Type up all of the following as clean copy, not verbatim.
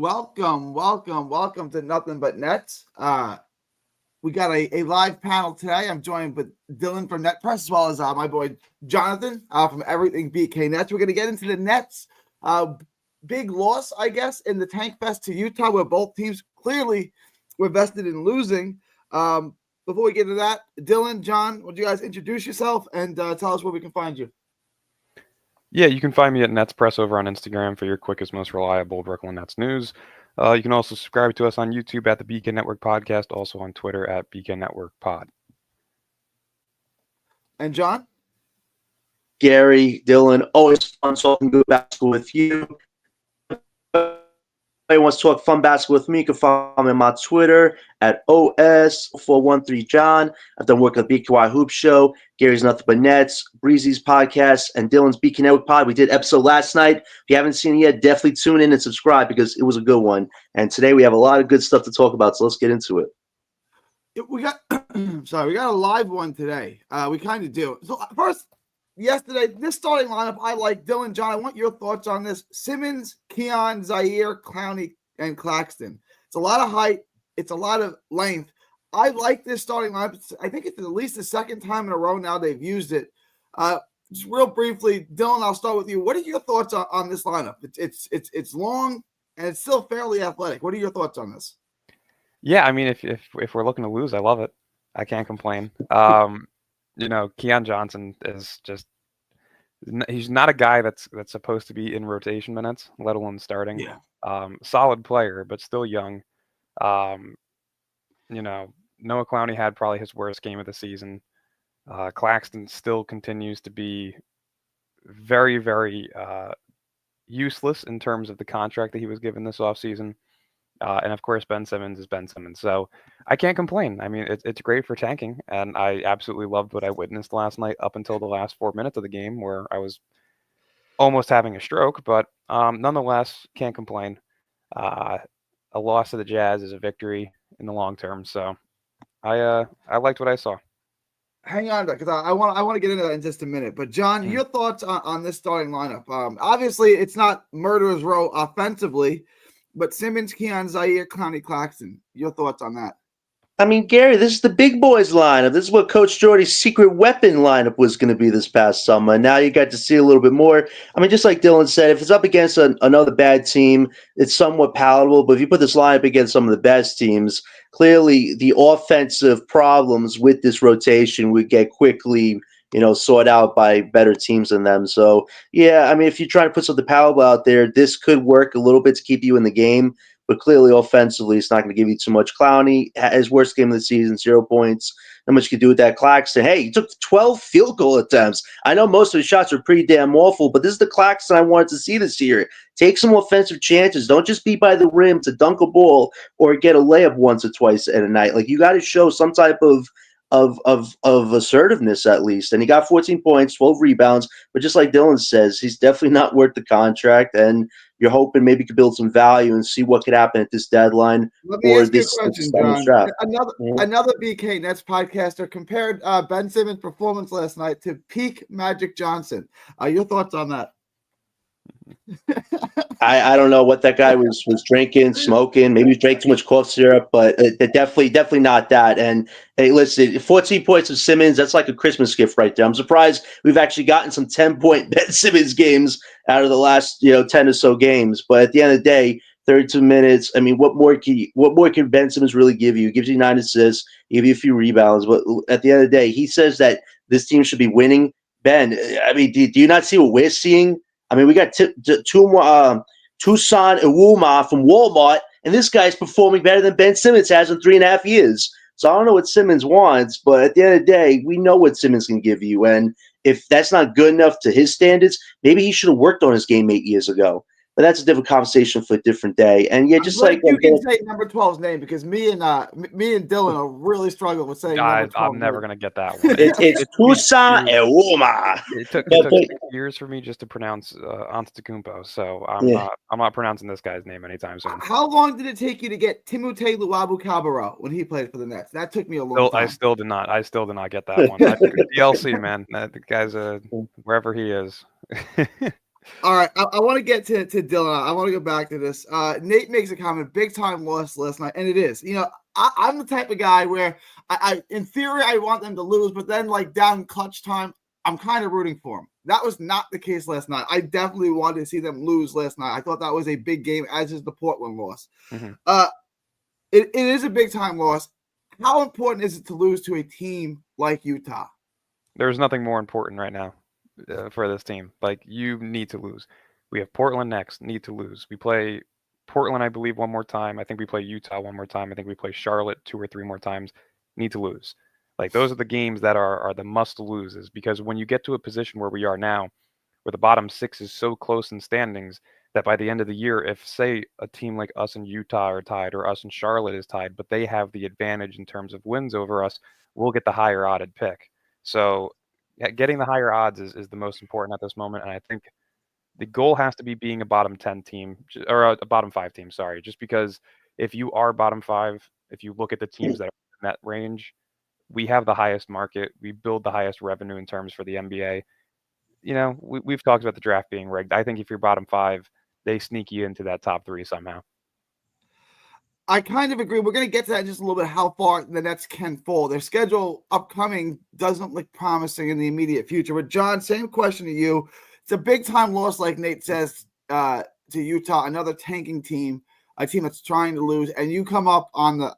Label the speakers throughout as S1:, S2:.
S1: Welcome to Nothing But Nets. We got a live panel today. I'm joined with Dylan from Net Press, as well as my boy Jonathan from Everything BK Nets. We're going to get into the Nets. Big loss, I guess, in the Tank Fest to Utah, where both teams clearly were vested in losing. Before we get into that, Dylan, John, would you guys introduce yourself and tell us where we can find you?
S2: Yeah, you can find me at Nets Press over on Instagram for your quickest, most reliable Brooklyn Nets news. You can also subscribe to us on YouTube at the BK Network Podcast, also on Twitter at BK Network Pod.
S1: And John?
S3: Gary, Dylan, always fun talking good basketball with you. If anybody wants to talk fun basketball with me, you can follow me on my Twitter at OS413John. I've done work on the BKY Hoop Show, Gary's Nothing But Nets, Breezy's podcast, and Dylan's BK Network Pod. We did episode last night. If you haven't seen it yet, definitely tune in and subscribe because it was a good one. And today we have a lot of good stuff to talk about, so let's get into it.
S1: We got a live one today. We kind of do. So first, yesterday, this starting lineup, I like. Dylan, John, I want your thoughts on this. Simmons, Keon, Zaire, Clowney, and Claxton. It's a lot of height. It's a lot of length. I like this starting lineup. I think it's at least the second time in a row now they've used it. Just real briefly, Dylan, I'll start with you. What are your thoughts on this lineup? It's long and it's still fairly athletic. What are your thoughts on this?
S2: Yeah, I mean, if we're looking to lose, I love it. I can't complain. Keon Johnson is he's not a guy that's supposed to be in rotation minutes, let alone starting.
S1: Yeah.
S2: Solid player, but still young. Noah Clowney had probably his worst game of the season. Claxton still continues to be very, very useless in terms of the contract that he was given this offseason. And of course, Ben Simmons is Ben Simmons. So I can't complain. I mean, it's great for tanking, and I absolutely loved what I witnessed last night up until the last 4 minutes of the game where I was almost having a stroke. But nonetheless, can't complain. A loss to the Jazz is a victory in the long term. So I liked what I saw.
S1: Hang on, because I want to get into that in just a minute. But John, your thoughts on this starting lineup? Obviously, it's not murderer's row offensively. But Simmons, Keon, Zaire, Clowney, Claxton, your thoughts on that?
S3: I mean, Gary, this is the big boys lineup. This is what Coach Jordy's secret weapon lineup was going to be this past summer. Now you got to see a little bit more. I mean, just like Dylan said, if it's up against another bad team, it's somewhat palatable. But if you put this lineup against some of the best teams, clearly the offensive problems with this rotation would get quickly sought out by better teams than them. So, yeah, I mean, if you try to put something palatable out there, this could work a little bit to keep you in the game. But clearly, offensively, it's not going to give you too much. Clowney, his worst game of the season, 0 points. Not much you can do with that. Claxton, hey, he took 12 field goal attempts. I know most of his shots are pretty damn awful, but this is the Claxton I wanted to see this year. Take some offensive chances. Don't just be by the rim to dunk a ball or get a layup once or twice in a night. Like, you got to show some type of assertiveness at least. And he got 14 points, 12 rebounds. But just like Dylan says, he's definitely not worth the contract. And you're hoping maybe you could build some value and see what could happen at this deadline.
S1: Let me ask you a question, John. Another BK Nets podcaster compared Ben Simmons' performance last night to peak Magic Johnson. Your thoughts on that?
S3: I don't know what that guy was drinking, smoking. Maybe he drank too much cough syrup, but definitely not that. And hey, listen, 14 points of Simmons, that's like a Christmas gift right there. I'm surprised we've actually gotten some 10-point Ben Simmons games out of the last 10 or so games. But at the end of the day, 32 minutes. I mean, what more can Ben Simmons really give you? He gives you 9 assists, he gives you a few rebounds. But at the end of the day, he says that this team should be winning. Ben, I mean, do you not see what we're seeing? I mean, we got Tucson Iwuma from Walmart, and this guy's performing better than Ben Simmons has in 3.5 years. So I don't know what Simmons wants, but at the end of the day, we know what Simmons can give you. And if that's not good enough to his standards, maybe he should have worked on his game 8 years ago. But that's a different conversation for a different day. And yeah, just like
S1: you can say number 12's name because me and Dylan are really struggling with saying number 12.
S2: I'm never gonna get that one.
S3: It's Tucson Iwuma.
S2: It took 6 years for me just to pronounce Antetokounmpo, so I'm not pronouncing this guy's name anytime soon.
S1: How long did it take you to get Timothé Luwawu-Cabarrot when he played for the Nets? That took me a long time.
S2: I still did not get that one. I think DLC, man. The guy's wherever he is.
S1: All right, I want to get to Dylan. I want to go back to this. Nate makes a comment, big time loss last night, and it is. I'm the type of guy where I in theory, I want them to lose, but then like down clutch time, I'm kind of rooting for them. That was not the case last night. I definitely wanted to see them lose last night. I thought that was a big game, as is the Portland loss.
S2: Mm-hmm.
S1: It is a big time loss. How important is it to lose to a team like Utah?
S2: There's nothing more important right now for this team. Like, you need to lose. We have Portland next, need to lose. We play Portland, I believe, one more time. I think we play Utah one more time. I think we play Charlotte 2 or 3 more times. Need to lose. Like, those are the games that are the must loses, because when you get to a position where we are now, where the bottom 6 is so close in standings that by the end of the year, if, say, a team like us and Utah are tied, or us and Charlotte is tied, but they have the advantage in terms of wins over us, we'll get the higher odded pick. So getting the higher odds is the most important at this moment, and I think the goal has to be being a bottom 10 team, or a bottom 5 team, sorry, just because if you are bottom 5, if you look at the teams that are in that range, we have the highest market, we build the highest revenue in terms for the NBA. We've talked about the draft being rigged. I think if you're bottom 5, they sneak you into that top 3 somehow.
S1: I kind of agree. We're going to get to that in just a little bit, how far the Nets can fall. Their schedule upcoming doesn't look promising in the immediate future. But, John, same question to you. It's a big-time loss, like Nate says, to Utah, another tanking team, a team that's trying to lose, and you come up on the,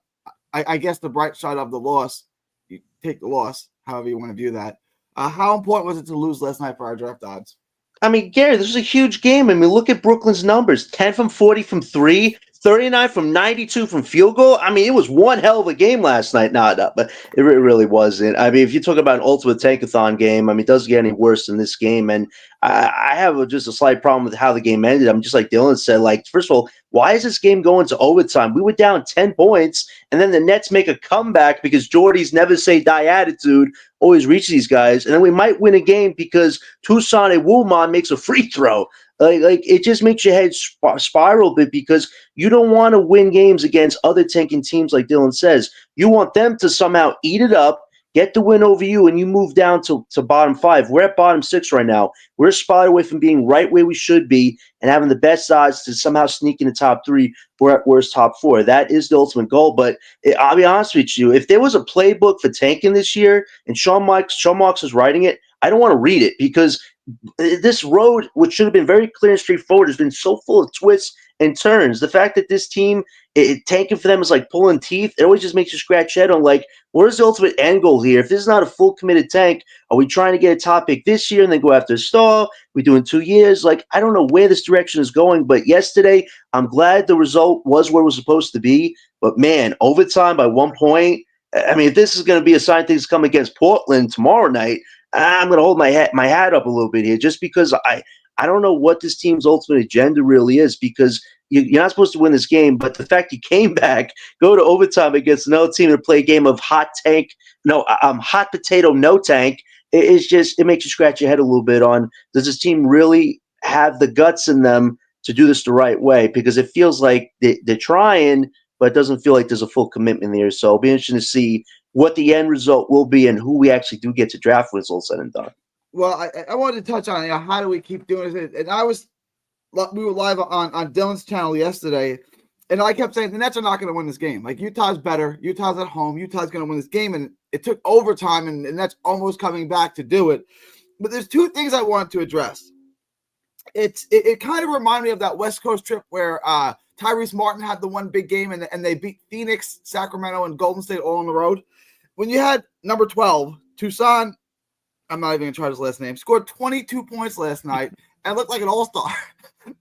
S1: I guess, the bright side of the loss. You take the loss, however you want to view that. How important was it to lose last night for our draft odds?
S3: I mean, Gary, this was a huge game. I mean, look at Brooklyn's numbers: 10 from 40 from 3, 39 from 92 from field goal. I mean, it was one hell of a game last night. No, but it really wasn't. I mean, if you talk about an ultimate tankathon game, I mean, it doesn't get any worse than this game. And I have just a slight problem with how the game ended. I'm just like Dylan said, like, first of all, why is this game going to overtime? We were down 10 points, and then the Nets make a comeback because Jordy's never say die attitude always reaches these guys. And then we might win a game because Toussaint Woolman makes a free throw. Like it just makes your head spiral a bit, because you don't want to win games against other tanking teams like Dylan says. You want them to somehow eat it up, get the win over you, and you move down to bottom 5. We're at bottom 6 right now. We're a spot away from being right where we should be and having the best odds to somehow sneak in the top 3. We're at worst top 4. That is the ultimate goal. But I'll be honest with you, if there was a playbook for tanking this year and Sean Marks is writing it, I don't want to read it, because this road, which should have been very clear and straightforward, has been so full of twists and turns. The fact that this team, tanking for them is like pulling teeth. It always just makes you scratch your head on, like, what is the ultimate end goal here? If this is not a full committed tank, are we trying to get a top pick this year and then go after a star? We do in 2 years? Like, I don't know where this direction is going. But yesterday, I'm glad the result was where it was supposed to be. But man, overtime by 1 point. I mean, if this is going to be a sign things come against Portland tomorrow night, I'm going to hold my hat up a little bit here, just because I don't know what this team's ultimate agenda really is, because you're not supposed to win this game, but the fact you came back, go to overtime against another team to play a game of hot potato, no tank, it makes you scratch your head a little bit on, does this team really have the guts in them to do this the right way? Because it feels like they're trying, but it doesn't feel like there's a full commitment there. So it'll be interesting to see what the end result will be and who we actually do get to draft when it's all said and done.
S1: Well, I wanted to touch on, how do we keep doing it? And we were live on Dylan's channel yesterday, and I kept saying the Nets are not going to win this game. Like, Utah's better. Utah's at home. Utah's going to win this game, and it took overtime, and the Nets almost coming back to do it. But there's 2 things I wanted to address. It kind of reminded me of that West Coast trip where Tyrese Martin had the one big game, and they beat Phoenix, Sacramento, and Golden State all on the road. When you had number 12, Toussaint, I'm not even going to try his last name, scored 22 points last night and looked like an all-star,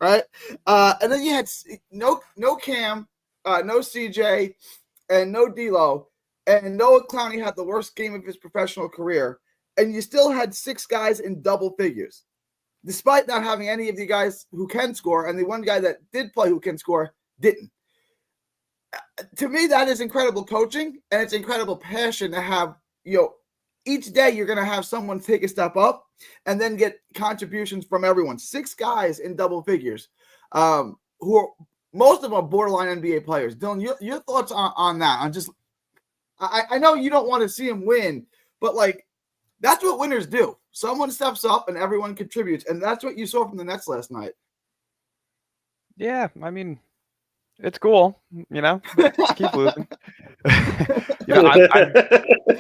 S1: right? And then you had no Cam, no CJ, and no D'Lo, and Noah Clowney had the worst game of his professional career, and you still had 6 guys in double figures, despite not having any of the guys who can score, and the one guy that did play who can score didn't. To me, that is incredible coaching, and it's incredible passion to have, each day you're going to have someone take a step up and then get contributions from everyone. 6 guys in double figures, who are, most of them are borderline NBA players. Dylan, your thoughts on that? I know you don't want to see them win, but like, That's what winners do. Someone steps up and everyone contributes, and that's what you saw from the Nets last night.
S2: Yeah, I mean, it's cool, but keep losing.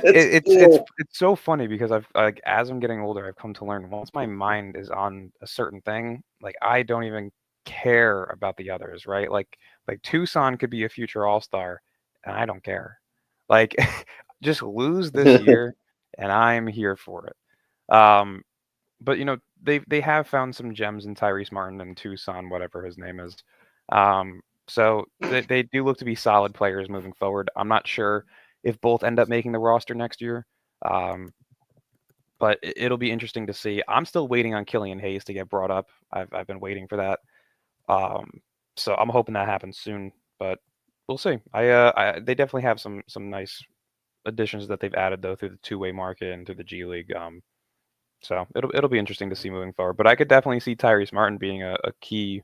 S2: It's so funny because I've like as I'm getting older, I've come to learn once my mind is on a certain thing, like I don't even care about the others, right? Like Tucson could be a future All-Star, and I don't care. Like, just lose this year, and I'm here for it. But they have found some gems in Tyrese Martin and Tucson, whatever his name is. So they do look to be solid players moving forward. I'm not sure if both end up making the roster next year. But it'll be interesting to see. I'm still waiting on Killian Hayes to get brought up. I've been waiting for that. So I'm hoping that happens soon, but we'll see. They definitely have some nice additions that they've added though through the two-way market and through the G League. So it'll be interesting to see moving forward. But I could definitely see Tyrese Martin being a key,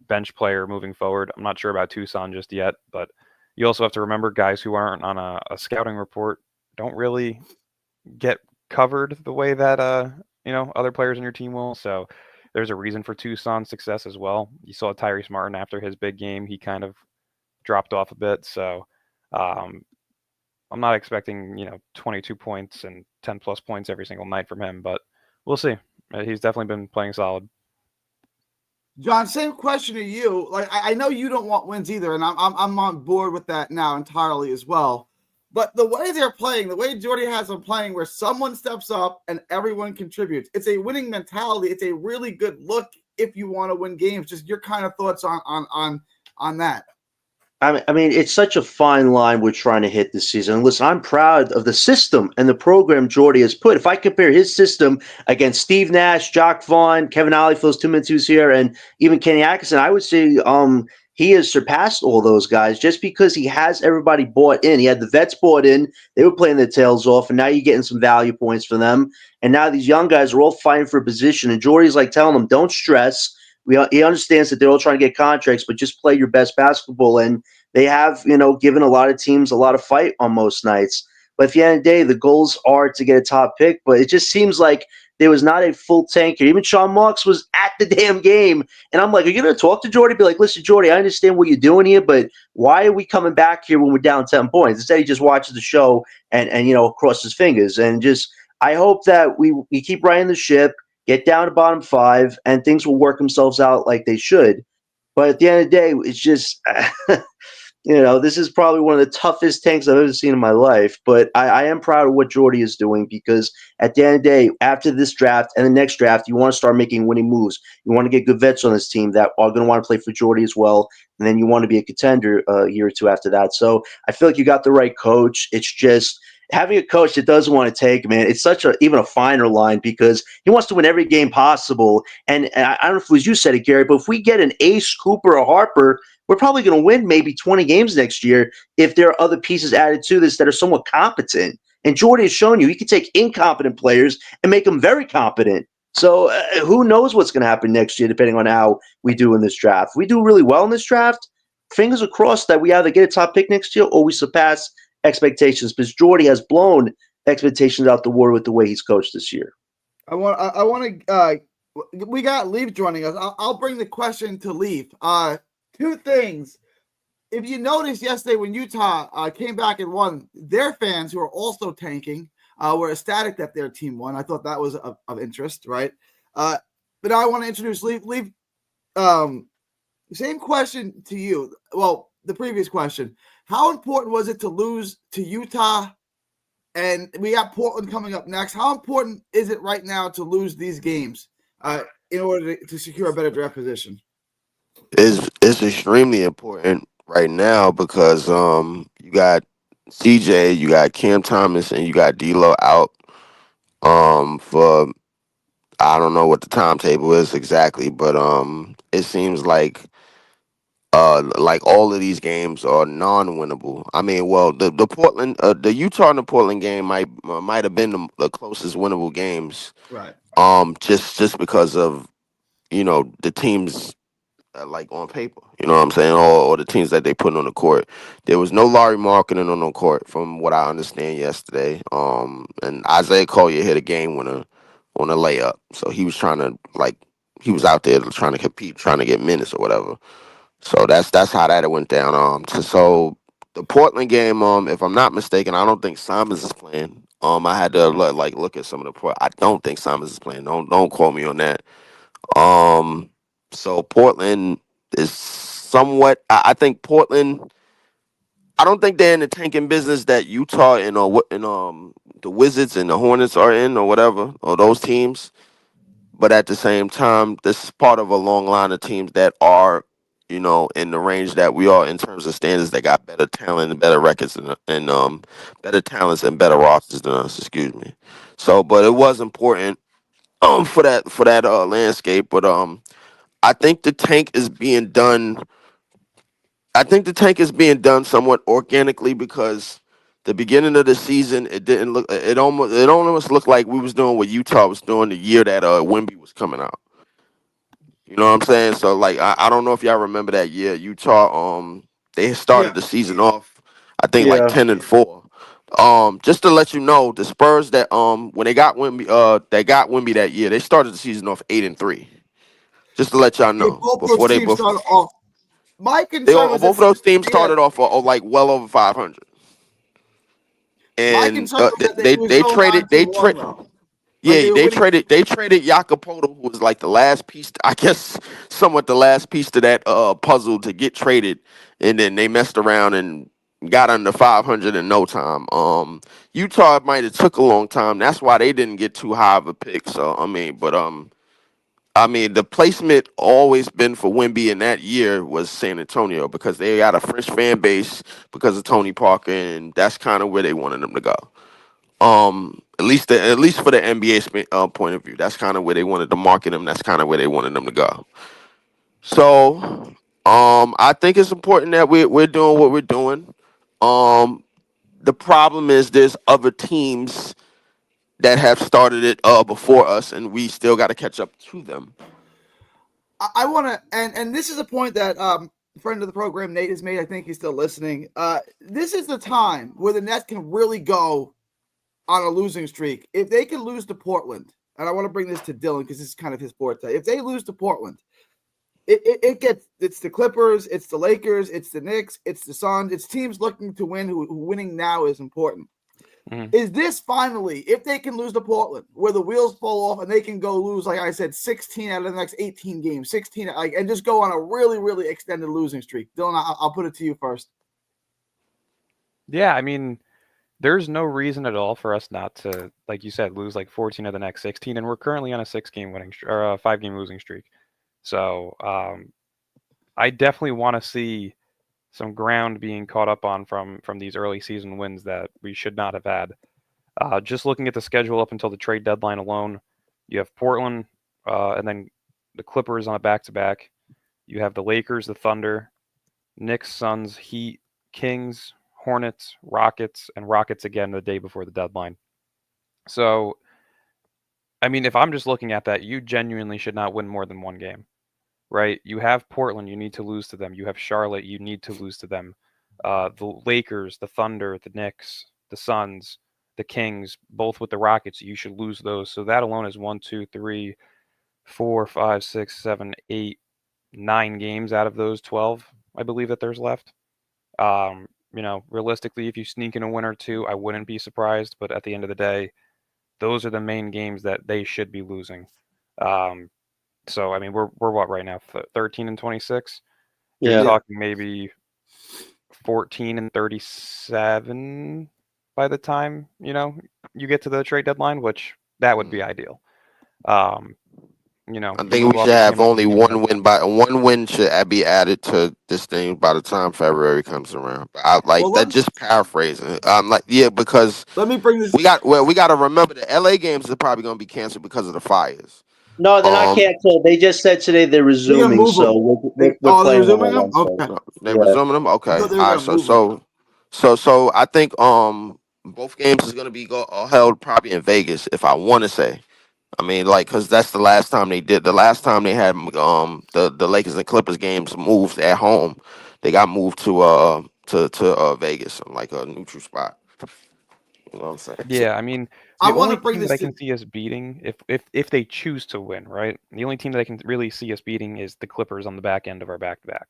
S2: bench player moving forward. I'm not sure about Tucson just yet, but you also have to remember guys who aren't on a scouting report don't really get covered the way that other players on your team will. So there's a reason for Tucson's success as well. You saw Tyrese Martin after his big game, he kind of dropped off a bit. So I'm not expecting 22 points and 10 plus points every single night from him, but we'll see. He's definitely been playing solid.
S1: John, same question to you. Like I know you don't want wins either, and I'm on board with that now entirely as well. But the way they're playing, the way Jordy has them playing, where someone steps up and everyone contributes, it's a winning mentality. It's a really good look if you want to win games. Just your kind of thoughts on that.
S3: I mean, it's such a fine line we're trying to hit this season. Listen, I'm proud of the system and the program Jordy has put. If I compare his system against Steve Nash, Jock Vaughn, Kevin Ollie for those 2 minutes who's here, and even Kenny Atkinson, I would say he has surpassed all those guys just because he has everybody bought in. He had the vets bought in. They were playing their tails off, and now you're getting some value points for them. And now these young guys are all fighting for a position, and Jordy's like telling them, don't stress. He understands that they're all trying to get contracts, but just play your best basketball. And they have, given a lot of teams a lot of fight on most nights. But at the end of the day, the goals are to get a top pick. But it just seems like there was not a full tank here. Even Sean Marks was at the damn game. And I'm like, are you going to talk to Jordy? Be like, listen, Jordy, I understand what you're doing here, but why are we coming back here when we're down 10 points? Instead, he just watches the show and crosses his fingers. And just, I hope that we keep riding the ship, get down to bottom 5, and things will work themselves out like they should. But at the end of the day, it's just, this is probably one of the toughest tanks I've ever seen in my life. But I am proud of what Jordy is doing because at the end of the day, after this draft and the next draft, you want to start making winning moves. You want to get good vets on this team that are going to want to play for Jordy as well. And then you want to be a contender a year or two after that. So I feel like you got the right coach. It's just having a coach that doesn't want to take, man, it's such even a finer line because he wants to win every game possible. And I don't know if it was you said it, Gary, but if we get an Ace, Cooper, or Harper, we're probably going to win maybe 20 games next year if there are other pieces added to this that are somewhat competent. And Jordy has shown you he can take incompetent players and make them very competent. So who knows what's going to happen next year depending on how we do in this draft. If we do really well in this draft, fingers are crossed that we either get a top pick next year or we surpass expectations because Jordy has blown expectations out the water with the way he's coached this year.
S1: We got Leaf joining us. I'll bring the question to Leaf. Two things. If you noticed yesterday when Utah came back and won, their fans who are also tanking were ecstatic that their team won. I thought that was of interest, right? But now I want to introduce Leaf. Leaf, same question to you. Well, the previous question. How important was it to lose to Utah? And we got Portland coming up next. How important is it right now to lose these games in order to secure a better draft position?
S4: It's extremely important right now because you got CJ, you got Cam Thomas, and you got D'Lo out for I don't know what the timetable is exactly, but it seems like all of these games are non-winnable. I mean, well, the Portland, the Utah and the Portland game might have been the closest winnable games.
S1: Right.
S4: Just because of the teams like on paper. You know what I'm saying? Or the teams that they put on the court. There was no Laurie Markkinen on the court, from what I understand yesterday. And Isaiah Collier hit a game winner on a layup, so he was trying to he was out there trying to compete, trying to get minutes or whatever. So that's how that went down. So the Portland game, if I'm not mistaken, I don't think Simons is playing. I had to look at some of the port. I don't think Simons is playing. Don't quote me on that. So Portland is somewhat. I think Portland. I don't think they're in the tanking business that Utah and the Wizards and the Hornets are in, or whatever, or those teams. But at the same time, this is part of a long line of teams that are, in the range that we are in terms of standards. That got better talent and better records and better talents and better rosters than us. Excuse me. So, but it was important for that landscape. But I think the tank is being done. I think the tank is being done somewhat organically because the beginning of the season it didn't look. It almost looked like we was doing what Utah was doing the year that Wemby was coming out. You know what I'm saying? So I don't know if y'all remember that year. Utah, they
S1: Yeah.
S4: started the season off, I think like
S3: Yeah.
S4: 10-4. Just to let you know, the Spurs that when they got Wemby that year, they started the season off 8-3. Just to let y'all
S1: Yeah,
S4: know.
S1: both those
S4: Before they
S1: teams
S4: before
S1: started off. My
S4: they
S1: concern
S4: all
S1: was
S4: both
S1: that
S4: of those teams
S1: yeah,
S4: started off like well over 500.
S1: my
S4: And
S1: concern was that
S4: they
S1: it was
S4: they
S1: going
S4: traded
S1: on too
S4: they
S1: long
S4: trade
S1: though. Like
S4: yeah,
S1: they were
S4: they
S1: winning.
S4: traded Jacopoto, who was like the last piece, I guess, somewhat the last piece to that puzzle to get traded, and then they messed around and got under 500 in no time. Utah might have took a long time. That's why they didn't get too high of a pick. So the placement always been for Wemby in that year was San Antonio because they got a French fan base because of Tony Parker, and that's kind of where they wanted them to go. At least for the NBA point of view, that's kind of where they wanted to market them. That's kind of where they wanted them to go. So, I think it's important that we're doing what we're doing. Um, the problem is there's other teams that have started it before us, and we still got to catch up to them.
S1: I want to, and this is a point that friend of the program Nate has made. I think he's still listening. This is the time where the Nets can really go on a losing streak. If they can lose to Portland, and I want to bring this to Dylan because this is kind of his forte. If they lose to Portland, it's the Clippers, it's the Lakers, it's the Knicks, it's the Suns, it's teams looking to win who winning now is important.
S2: Mm-hmm.
S1: Is this finally, if they can lose to Portland, where the wheels fall off and they can go lose, like I said, 16 out of the next 18 games, 16, and just go on a really, really extended losing streak? Dylan, I'll put it to you first.
S2: Yeah, I mean, there's no reason at all for us not to, like you said, lose like 14 of the next 16, and we're currently on a 6-game winning or a 5-game losing streak. So I definitely want to see some ground being caught up on from these early season wins that we should not have had. Just looking at the schedule up until the trade deadline alone, you have Portland, and then the Clippers on a back-to-back. You have the Lakers, the Thunder, Knicks, Suns, Heat, Kings, Hornets, Rockets, and Rockets again the day before the deadline. So, I mean, if I'm just looking at that, you genuinely should not win more than one game, right? You have Portland, you need to lose to them. You have Charlotte, you need to lose to them. The Lakers, the Thunder, the Knicks, the Suns, the Kings, both with the Rockets, you should lose those. So that alone is 1, 2, 3, 4, 5, 6, 7, 8, 9 games out of those 12, I believe that there's left. Realistically, if you sneak in a win or two, I wouldn't be surprised. But at the end of the day, those are the main games that they should be losing. So I mean, we're what right now? 13-26. You're
S3: Yeah.
S2: talking maybe 14-37 by the time you get to the trade deadline, which that would be ideal. You
S4: I
S2: move
S4: think we
S2: up
S4: should
S2: a
S4: have
S2: game on
S4: only
S2: the defense.
S4: one win should be added to this thing by the time February comes around. I like
S1: Well,
S4: that. Just paraphrasing. Because
S1: let me bring this.
S4: we got to remember the LA games are probably going to be canceled because of the fires.
S3: No, they're not
S4: Um,
S3: canceled. They just said today they're
S1: They're gonna
S3: resuming,
S1: move them.
S3: so we're
S1: They're
S3: playing on
S1: resuming them.
S3: Wednesday.
S1: Okay.
S4: no, they
S3: Yeah.
S4: resuming them.
S1: I
S4: Okay,
S1: thought they were
S4: all
S1: gonna
S4: right.
S1: move them.
S4: So I think both games is going to be held probably in Vegas, if I want to say. I mean, like, because that's the last time they did. The last time they had the Lakers and Clippers games moved at home, they got moved to Vegas, like a neutral spot. You know what I'm saying?
S1: So
S2: Yeah, I mean,
S1: I
S2: the
S1: want
S2: only
S1: to bring
S2: team that
S1: this
S2: I
S1: to.
S2: can see us beating, if they choose to win, right? The only team that I can really see us beating is the Clippers on the back end of our back-to-back.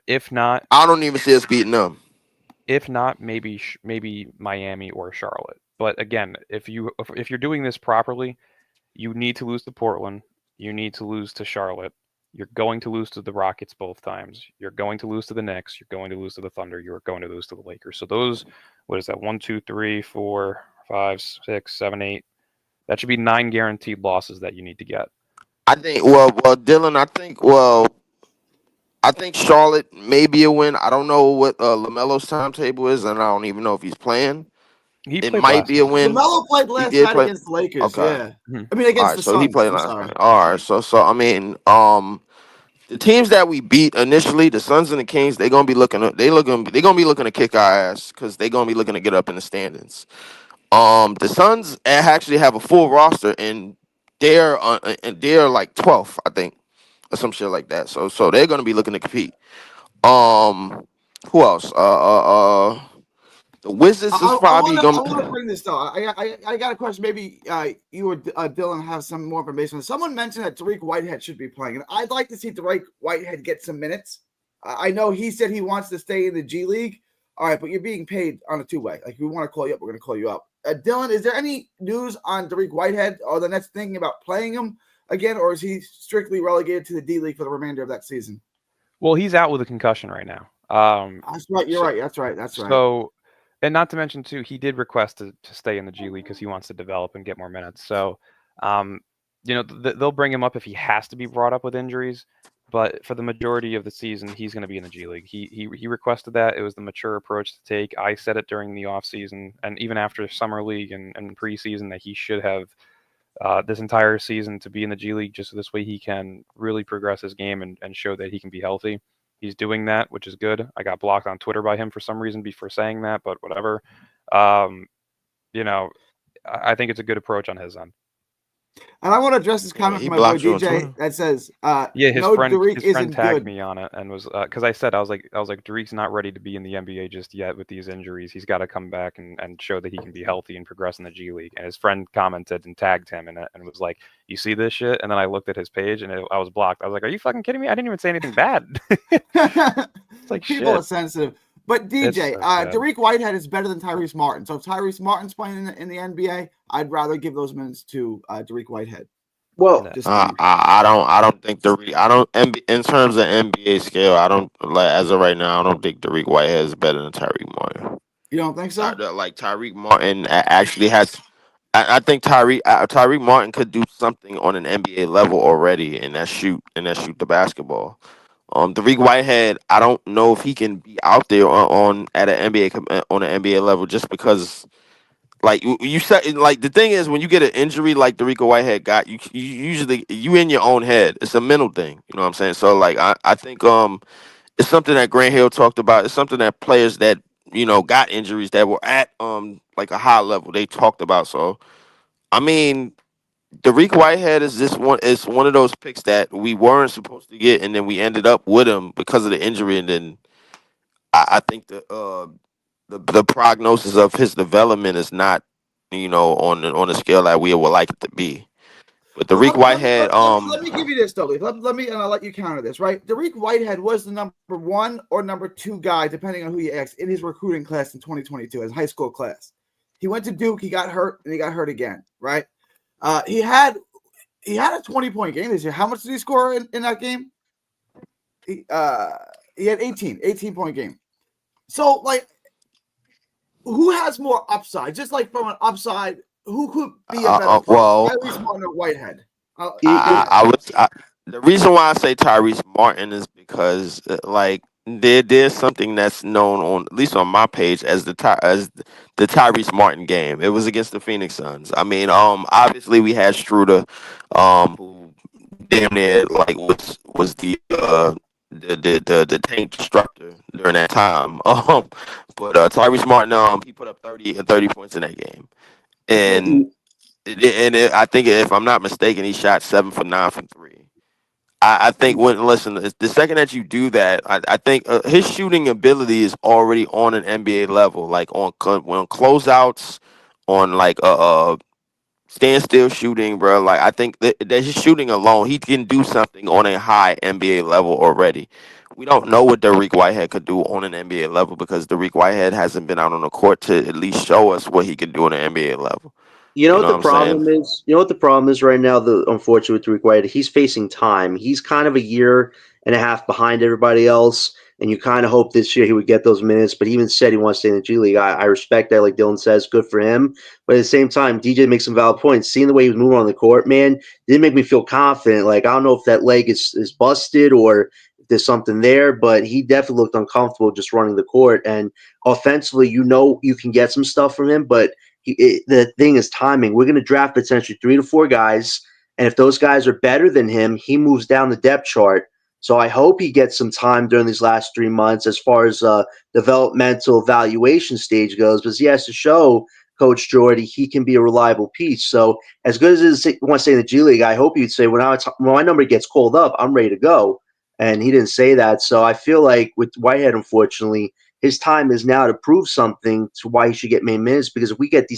S2: If not,
S4: I don't even see us beating them.
S2: maybe Miami or Charlotte. But again, if you're doing this properly, you need to lose to Portland. You need to lose to Charlotte. You're going to lose to the Rockets both times. You're going to lose to the Knicks. You're going to lose to the Thunder. You're going to lose to the Lakers. So those, what is that? 1, 2, 3, 4, 5, 6, 7, 8. That should be 9 guaranteed losses that you need to get.
S4: I think. Well, Dylan. I think Charlotte may be a win. I don't know what Lamelo's timetable is, and I don't even know if he's playing.
S2: He
S4: It
S2: played
S4: might
S2: last
S4: be a
S2: night.
S4: win.
S1: LaMelo played
S4: He
S1: last
S4: did
S1: night
S4: play.
S1: against the Lakers.
S4: Okay.
S1: Yeah,
S2: Mhm.
S1: I mean
S4: All
S1: against
S4: right.
S1: the
S4: So he
S1: Suns.
S4: played
S1: I'm
S4: last
S1: sorry.
S4: night. All right. So I mean, the teams that we beat initially, the Suns and the Kings, they're gonna be looking to kick our ass because they're gonna be looking to get up in the standings. The Suns actually have a full roster and they're like 12th, I think, or some shit like that. So they're gonna be looking to compete. Um, who else? The Wizards is probably
S1: I
S4: gonna.
S1: want to bring this though. I got a question. Maybe you or Dylan have some more information. Someone mentioned that Tariq Whitehead should be playing, and I'd like to see Tariq Whitehead get some minutes. I know he said he wants to stay in the G League. All right, but you're being paid on a two-way. Like, if we want to call you up, we're going to call you up. Dylan, is there any news on Tariq Whitehead? Or the Nets thinking about playing him again, or is he strictly relegated to the D League for the remainder of that season?
S2: Well, he's out with a concussion right now.
S1: That's right. You're
S2: So,
S1: right. That's right. That's right.
S2: so, and not to mention too, he did request to stay in the G League because he wants to develop and get more minutes. So, um, they'll bring him up if he has to be brought up with injuries. But for the majority of the season, he's going to be in the G League. He requested that. It was the mature approach to take. I said it during the off season and even after summer league and preseason that he should have this entire season to be in the G League just so this way he can really progress his game and show that he can be healthy. He's doing that, which is good. I got blocked on Twitter by him for some reason before saying that, but whatever. Um, you know, I think it's a good approach on his end.
S1: And I want to address this comment
S4: He
S1: from my boy
S4: blocked you on
S1: DJ
S4: Twitter.
S1: that says,
S2: Yeah,
S1: no, Tariq
S2: his friend
S1: isn't
S2: tagged
S1: good.
S2: me on it and was because I said I was like Tariq's not ready to be in the NBA just yet with these injuries. He's got to come back and show that he can be healthy and progress in the G League. And his friend commented and tagged him in it and was like, "You see this shit?" And then I looked at his page and I was blocked. I was like, "Are you fucking kidding me? I didn't even say anything bad." It's like
S1: People are
S2: shit.
S1: sensitive. But DJ,
S2: so sad.
S1: Tariq Whitehead is better than Tyrese Martin. So if Tyrese Martin's playing in the NBA, I'd rather give those minutes to Tariq Whitehead.
S3: Well,
S2: Yeah.
S1: Just saying.
S4: I don't think in terms of NBA scale, I don't like as of right now. I don't think Tariq Whitehead is better than Tyreek Martin.
S1: You don't think so?
S4: Like Tyreek Martin actually has. I think Tyreek Martin could do something on an NBA level already, and that shoot the basketball. Tariq Whitehead, I don't know if he can be out there on at an on an NBA level just because. Like you said, like the thing is, when you get an injury like Darico Whitehead got, you usually you in your own head. It's a mental thing, you know what I'm saying? So like I think it's something that Grant Hill talked about. It's something that players that got injuries that were at like a high level they talked about. So I mean, Darico Whitehead is one of those picks that we weren't supposed to get, and then we ended up with him because of the injury, and then I think the prognosis of his development is not, on a scale that we would like it to be. But the
S1: Well,
S4: Reek Whitehead,
S1: let me give you this, though. Let me, and I'll let you counter this, right? Tariq Whitehead was the number 1 or number 2 guy, depending on who you ask, in his recruiting class in 2022, his high school class. He went to Duke, he got hurt, and he got hurt again, right? He had a 20-point game this year. How much did he score in that game? He had 18-point game. So, like, who has more upside? Just like from an upside, who could be a better player? Tyrese Martin or Whitehead?
S4: The reason why I say Tyrese Martin is because like there's something that's known on at least on my page as the Tyrese Martin game. It was against the Phoenix Suns. I mean, obviously we had Struder, who damn near like was the tank destructor during that time. But Tyrese Martin, he put up 30 points in that game, and I think if I'm not mistaken, he shot 7 for 9 from three. I think when listen, the second that you do that, I think his shooting ability is already on an NBA level, like on closeouts, on like standstill shooting, bro. Like I think that his shooting alone, he can do something on a high NBA level already. We don't know what Dariq Whitehead could do on an NBA level because Dariq Whitehead hasn't been out on the court to at least show us what he can do on an NBA level.
S3: You know
S4: You
S3: what
S4: know
S3: the
S4: what I'm saying?
S3: problem is? You know what the problem is right now? The unfortunate with Tariq White, he's facing time. He's kind of a year and a half behind everybody else, and you kind of hope this year he would get those minutes. But he even said he wants to stay in the G League. I respect that, like Dylan says, good for him. But at the same time, DJ makes some valid points. Seeing the way he was moving on the court, man, didn't make me feel confident. Like I don't know if that leg is busted or if there's something there, but he definitely looked uncomfortable just running the court. And offensively, you know you can get some stuff from him, but the thing is timing. We're going to draft potentially 3 to 4 guys, and if those guys are better than him, he moves down the depth chart. So I hope he gets some time during these last 3 months as far as developmental evaluation stage goes, because he has to show Coach Jordy he can be a reliable piece. So as good as it is, want to say in the G League, I hope you'd say when my number gets called up, I'm ready to go. And he didn't say that. So I feel like with Whitehead, unfortunately, his time is now to prove something to why he should get main minutes. Because if we get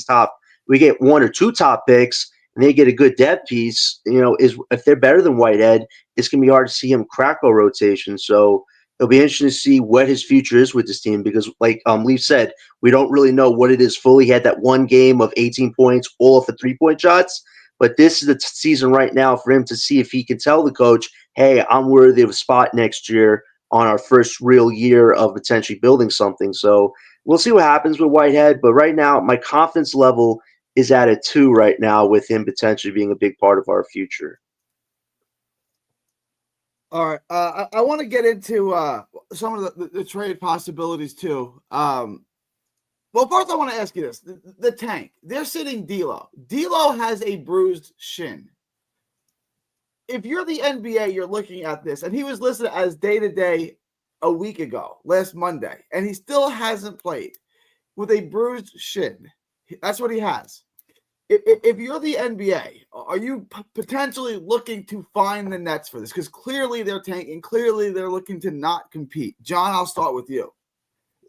S3: 1 or 2 top picks and they get a good depth piece, is if they're better than Whitehead, it's gonna be hard to see him crack a rotation. So it'll be interesting to see what his future is with this team because, like Leaf said, we don't really know what it is fully. He had that one game of 18 points, all of the 3-point shots. But this is the season right now for him to see if he can tell the coach, hey, I'm worthy of a spot next year on our first real year of potentially building something. So we'll see what happens with Whitehead. But right now, my confidence level is at a 2 right now with him potentially being a big part of our future.
S1: All right. I want to get into some of the trade possibilities too. Well, first I want to ask you this: the tank. They're sitting D'Lo. D'Lo has a bruised shin. If you're the NBA, you're looking at this, and he was listed as day-to-day a week ago, last Monday, and he still hasn't played with a bruised shin. That's what he has. If you're the NBA, are you potentially looking to find the nets for this? Because clearly they're tanking. Clearly they're looking to not compete. John, I'll start with you.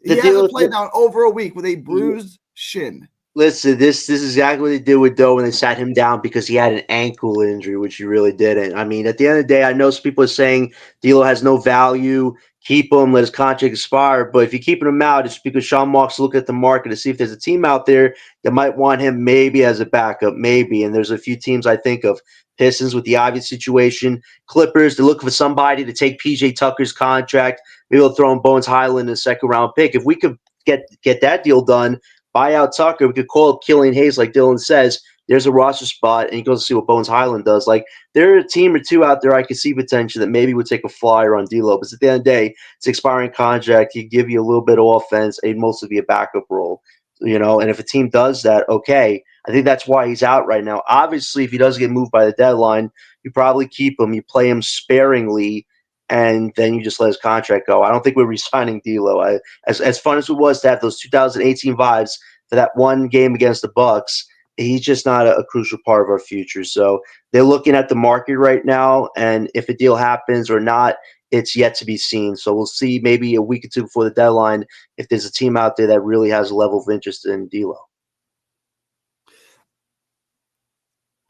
S1: He hasn't played now over a week with a bruised shin.
S3: Listen, this is exactly what they did with Doe when they sat him down because he had an ankle injury, which he really didn't. I mean, at the end of the day, I know some people are saying D'Lo has no value. Keep him, let his contract expire. But if you're keeping him out, it's because Sean Marks looking at the market to see if there's a team out there that might want him maybe as a backup, maybe. And there's a few teams I think of. Pistons with the obvious situation. Clippers, they're looking for somebody to take PJ Tucker's contract. Maybe they'll throw in Bones Highland in a second-round pick. If we could get that deal done, buy out Tucker. We could call up Killian Hayes, like Dylan says. There's a roster spot, and you go see what Bones Highland does. Like, there are a team or two out there I could see potential that maybe would take a flyer on D'Lo. But at the end of the day, it's expiring contract. He give you a little bit of offense. It'd mostly be a backup role, And if a team does that, okay. I think that's why he's out right now. Obviously, if he does get moved by the deadline, you probably keep him. You play him sparingly, and then you just let his contract go. I don't think we're re-signing D'Lo. As fun as it was to have those 2018 vibes for that one game against the Bucks, he's just not a crucial part of our future. So they're looking at the market right now, and if a deal happens or not, it's yet to be seen. So we'll see maybe a week or two before the deadline if there's a team out there that really has a level of interest in D'Lo.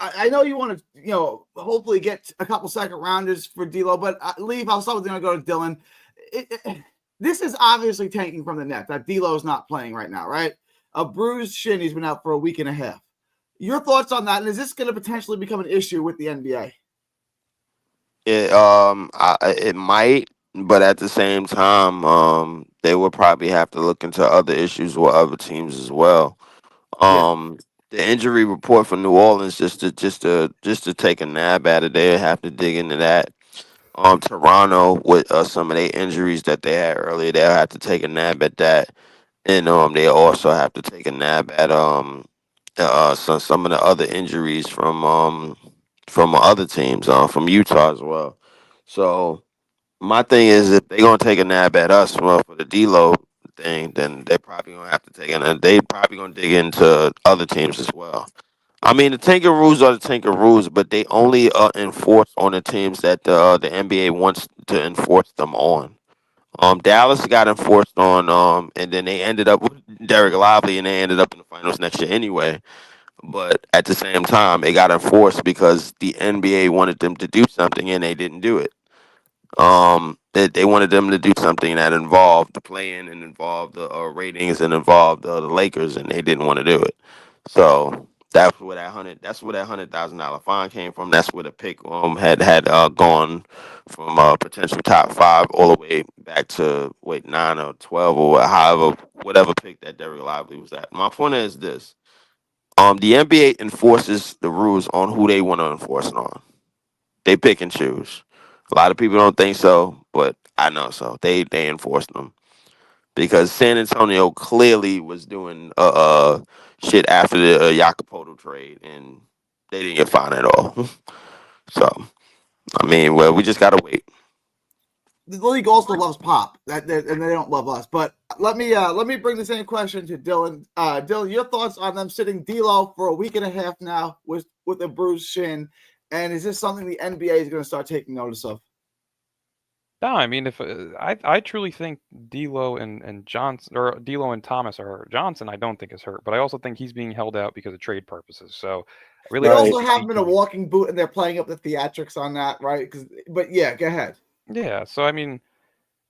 S1: I know you want to, hopefully get a couple second rounders for D'Lo, but Leave. I'll start with you. I'll go to Dylan. This is obviously tanking from the net that D'Lo is not playing right now, right? A bruised shin. He's been out for a week and a half. Your thoughts on that? And is this going to potentially become an issue with the NBA?
S4: It might, but at the same time, they would probably have to look into other issues with other teams as well. The injury report for New Orleans, just to take a nab at it, they have to dig into that. Toronto with some of their injuries that they had earlier, they'll have to take a nab at that, and they also have to take a nab at some of the other injuries from other teams, from Utah as well. So my thing is, if they're gonna take a nab at us, well, for the D'Lo thing, then they're probably gonna have to take it, and they probably gonna dig into other teams as well. I mean, the Tankaroos are the Tankaroos, but they only enforce on the teams that the NBA wants to enforce them on. Dallas got enforced on, and then they ended up with Derek Lively, and they ended up in the finals next year anyway. But at the same time, it got enforced because the NBA wanted them to do something, and they didn't do it. They wanted them to do something that involved the play-in and involved the ratings and involved the Lakers, and they didn't want to do it. So that's where that $100,000 fine came from. That's where the pick had gone from potential top 5 all the way back to 9 or 12 or however whatever pick that Derek Lively was at. My point is this: the NBA enforces the rules on who they want to enforce it on. They pick and choose. A lot of people don't think so, but I know so. They enforced them because San Antonio clearly was doing shit after the Jacopoto trade, and they didn't get fined at all. So I mean, well, we just gotta wait.
S1: The league also loves pop, and they don't love us. But let me bring the same question to Dylan. Dylan, your thoughts on them sitting D'Lo for a week and a half now with a bruised shin, and is this something the NBA is going to start taking notice of?
S2: No, I mean, if I truly think D'Lo and Johnson, or D'Lo and Thomas are hurt. Johnson, I don't think is hurt, but I also think he's being held out because of trade purposes. So really,
S1: They
S3: Right.
S1: also have him in a walking boot, and they're playing up the theatrics on that, right? But yeah, go ahead.
S2: yeah. So I mean,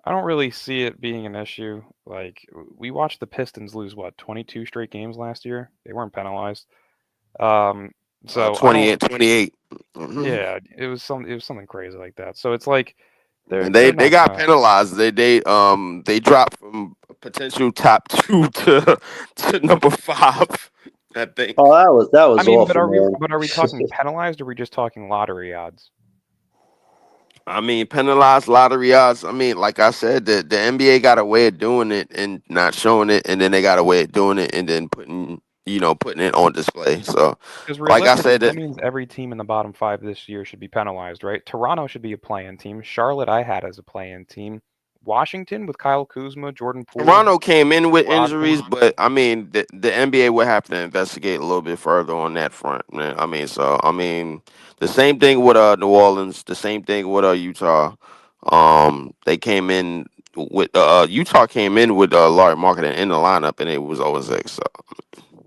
S2: I don't really see it being an issue. Like we watched the Pistons lose 22 straight games last year. They weren't penalized. Um, so I don't.
S4: 28. Mhm.
S2: Yeah, it was something crazy like that. So it's like
S4: And
S2: they're
S4: they
S2: not
S4: got
S2: gonna.
S4: penalized. They dropped from potential top 2 to number 5. I think.
S3: Oh, that was
S2: I mean, but
S3: awful,
S2: are we
S3: man.
S2: but are we talking penalized or are we just talking lottery odds?
S4: I mean, penalized lottery odds. I mean, like I said, the NBA got a way of doing it and not showing it, and then they got a way of doing it and then putting it on display. So,
S2: Because
S4: like I
S2: realistically,
S4: said,
S2: that means every team in the bottom 5 this year should be penalized, right? Toronto should be a play-in team. Charlotte, I had as a play-in team. Washington with Kyle Kuzma, Jordan Poole,
S4: Toronto came in with
S2: Brogdon.
S4: injuries, but I mean, the NBA would have to investigate a little bit further on that front, man. I mean, the same thing with New Orleans, the same thing with Utah. They came in with Utah came in with Larry Marketing in the lineup, and it was 0-6. So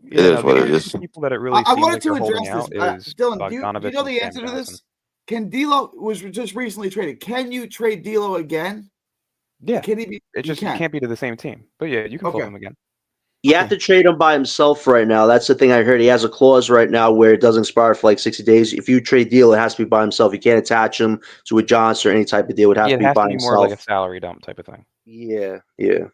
S4: it
S2: Yeah,
S4: is
S2: no, the
S4: what it
S2: only two
S4: is.
S2: people that it
S1: I
S2: really seems
S1: wanted
S2: like
S1: to
S2: they're holding
S1: address this.
S2: out is
S1: Dylan, do you
S2: Bogdanovich
S1: know
S2: and
S1: the
S2: Cam
S1: answer to
S2: Johnson.
S1: this? Can D'Lo was just recently traded? Can you trade D'Lo again?
S2: Yeah,
S1: Can he be?
S2: it's
S1: You
S2: just you
S1: can.
S2: can't be to the same team. But yeah, you can flip
S1: Okay.
S2: them again.
S3: You have to trade him by himself right now. That's the thing I heard. He has a clause right now where it doesn't expire for like 60 days. If you trade deal, it has to be by himself. You can't attach him to a Johnson or any type of deal. It would have
S2: Yeah,
S3: to
S2: it
S3: be
S2: has to
S3: by
S2: be more like a
S3: himself.
S2: salary dump type of thing.
S3: Yeah, yeah.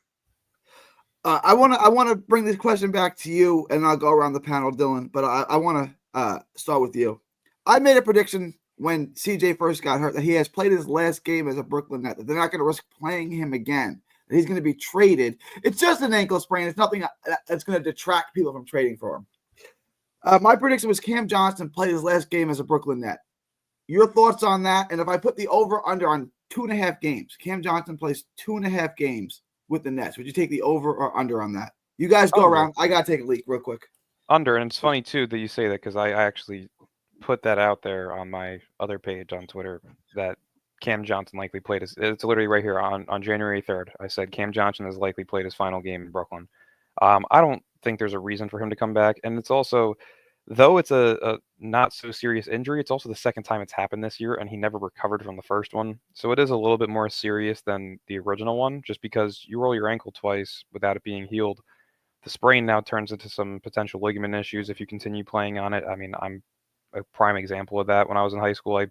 S1: I want to bring this question back to you, and I'll go around the panel, Dylan. But I want to start with you. I made a prediction when CJ first got hurt that he has played his last game as a Brooklyn Net. That they're not going to risk playing him again. That he's going to be traded. It's just an ankle sprain. It's nothing that's going to detract people from trading for him. My prediction was Cam Johnson played his last game as a Brooklyn Net. Your thoughts on that? And if I put the over under on 2.5 games, Cam Johnson plays 2.5 games with the Nets. Would you take the over or under on that? You guys go
S2: Under.
S1: around. I gotta take a leak real quick.
S2: Under, and it's funny too that you say that because I actually put that out there on my other page on Twitter that Cam Johnson likely played his. It's literally right here on January 3rd. I said Cam Johnson has likely played his final game in Brooklyn. I don't think there's a reason for him to come back, and it's also, though it's a not so serious injury, it's also the second time it's happened this year, and he never recovered from the first one. So it is a little bit more serious than the original one, just because you roll your ankle twice without it being healed. The sprain now turns into some potential ligament issues if you continue playing on it. I mean, I'm a prime example of that. When I was in high school, I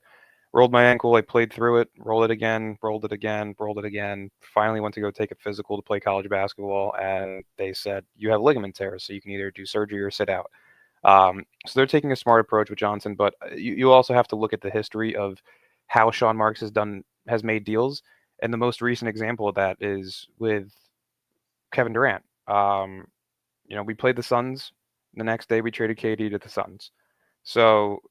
S2: rolled my ankle, I played through it, rolled it again, rolled it again, rolled it again. Finally went to go take a physical to play college basketball, and they said, you have ligament tears, so you can either do surgery or sit out. So they're taking a smart approach with Johnson, but you also have to look at the history of how Sean Marks has made deals, and the most recent example of that is with Kevin Durant. We played the Suns. The next day, we traded KD to the Suns. So,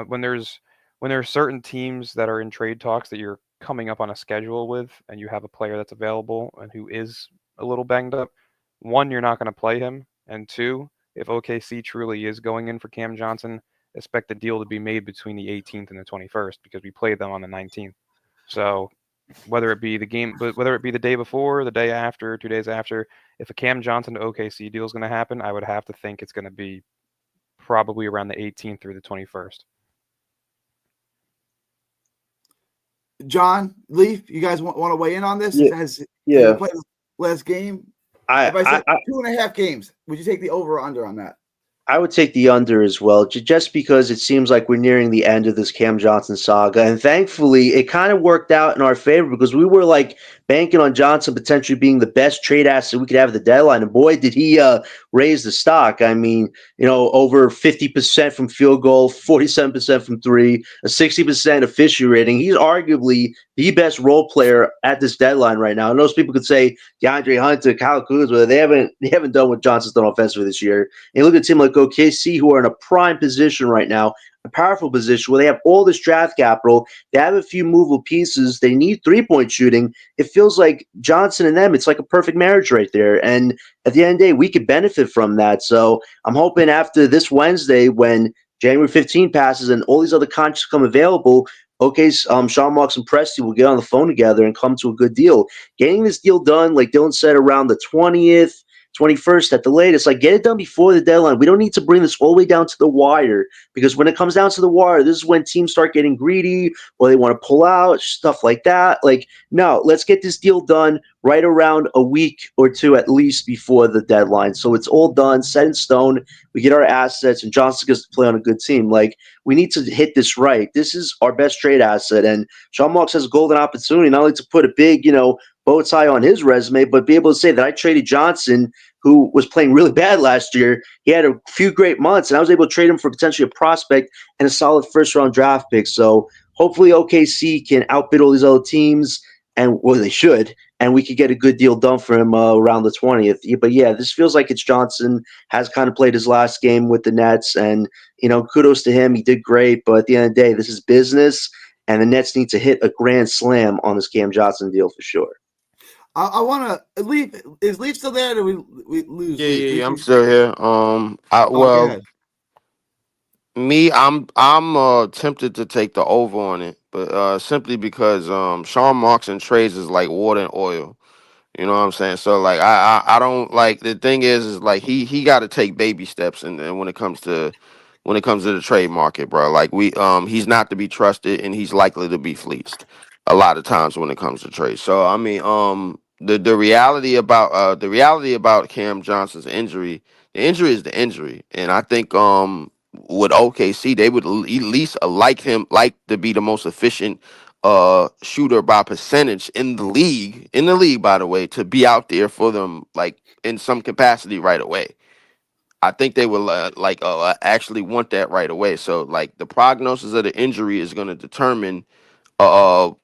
S2: when there are certain teams that are in trade talks that you're coming up on a schedule with, and you have a player that's available and who is a little banged up, one, you're not going to play him, and two, if OKC truly is going in for Cam Johnson, expect the deal to be made between the 18th and the 21st because we played them on the 19th. So whether it be the day before, the day after, 2 days after, if a Cam Johnson to OKC deal is going to happen, I would have to think it's going to be probably around the 18th through the 21st.
S1: John, Leaf, you guys want to weigh in on this?
S3: Yeah.
S1: Has
S3: Yeah.
S1: you played the last game?
S3: I,
S1: If I said
S3: I,
S1: 2.5 games, would you take the over or under on that?
S3: I would take the under as well, just because it seems like we're nearing the end of this Cam Johnson saga. And thankfully, it kind of worked out in our favor because we were like banking on Johnson potentially being the best trade asset we could have at the deadline. And boy, did he raise the stock. I mean, over 50% from field goal, 47% from three, a 60% efficiency rating. He's arguably the best role player at this deadline right now. And those people could say DeAndre Hunter, Kyle Kuzma, they haven't done what Johnson's done offensively this year. And look at a team like OKC, who are in a prime position right now, a powerful position where they have all this draft capital. They have a few movable pieces. They need 3-point shooting. It feels like Johnson and them, it's like a perfect marriage right there. And at the end of the day, we could benefit from that. So I'm hoping after this Wednesday, when January 15 passes and all these other contracts come available, Sean Marks and Presti will get on the phone together and come to a good deal. Getting this deal done, like Dylan said, around the 20th, 21st at the latest. Like, get it done before the deadline. We don't need to bring this all the way down to the wire, because when it comes down to the wire, this is when teams start getting greedy or they want to pull out, stuff like that. Like, no, let's get this deal done right around a week or two at least before the deadline. So it's all done, set in stone. We get our assets, and Johnson gets to play on a good team. Like, we need to hit this right. This is our best trade asset. And Sean Marks has a golden opportunity not only to put a big, bow tie on his resume, but be able to say that I traded Johnson, who was playing really bad last year. He had a few great months, and I was able to trade him for potentially a prospect and a solid first-round draft pick. So hopefully OKC can outbid all these other teams, and well, they should, and we could get a good deal done for him around the 20th. But yeah, this feels like it's Johnson has kind of played his last game with the Nets, and kudos to him. He did great, but at the end of the day, this is business, and the Nets need to hit a grand slam on this Cam Johnson deal for sure.
S1: I want to Leaf. Is Leaf still there? Or do we lose?
S4: Yeah, I'm still here.
S1: Go ahead.
S4: Me, I'm tempted to take the over on it, but simply because Sean Marks and trades is like water and oil. You know what I'm saying? So like I don't like, the thing is like he got to take baby steps, and when it comes to the trade market, bro. Like he's not to be trusted, and he's likely to be fleeced a lot of times when it comes to trade. So I mean, the reality about Cam Johnson's injury, the injury is the injury, and I think with OKC they would at least like to be the most efficient shooter by percentage in the league, by the way, to be out there for them like in some capacity right away. I think they will actually want that right away. So like the prognosis of the injury is going to determine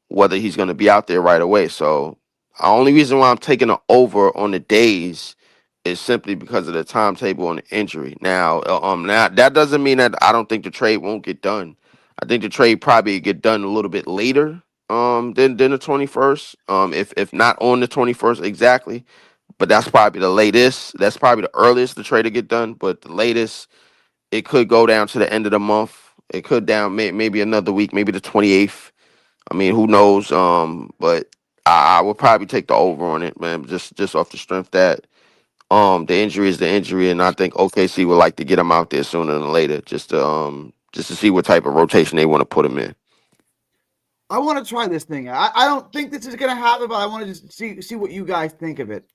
S4: whether he's going to be out there right away. So the only reason why I'm taking an over on the days is simply because of the timetable on the injury. Now that doesn't mean that I don't think the trade won't get done. I think the trade probably get done a little bit later than the 21st. If not on the 21st exactly, but that's probably the latest. That's probably the earliest the trade to get done. But the latest, it could go down to the end of the month. It could maybe another week, maybe the 28th. I mean, who knows? But I would probably take the over on it, man. Just off the strength that the injury is the injury, and I think OKC would like to get him out there sooner than later, just to see what type of rotation they want to put him in.
S1: I want to try this thing. I don't think this is going to happen, but I want to just see what you guys think of it.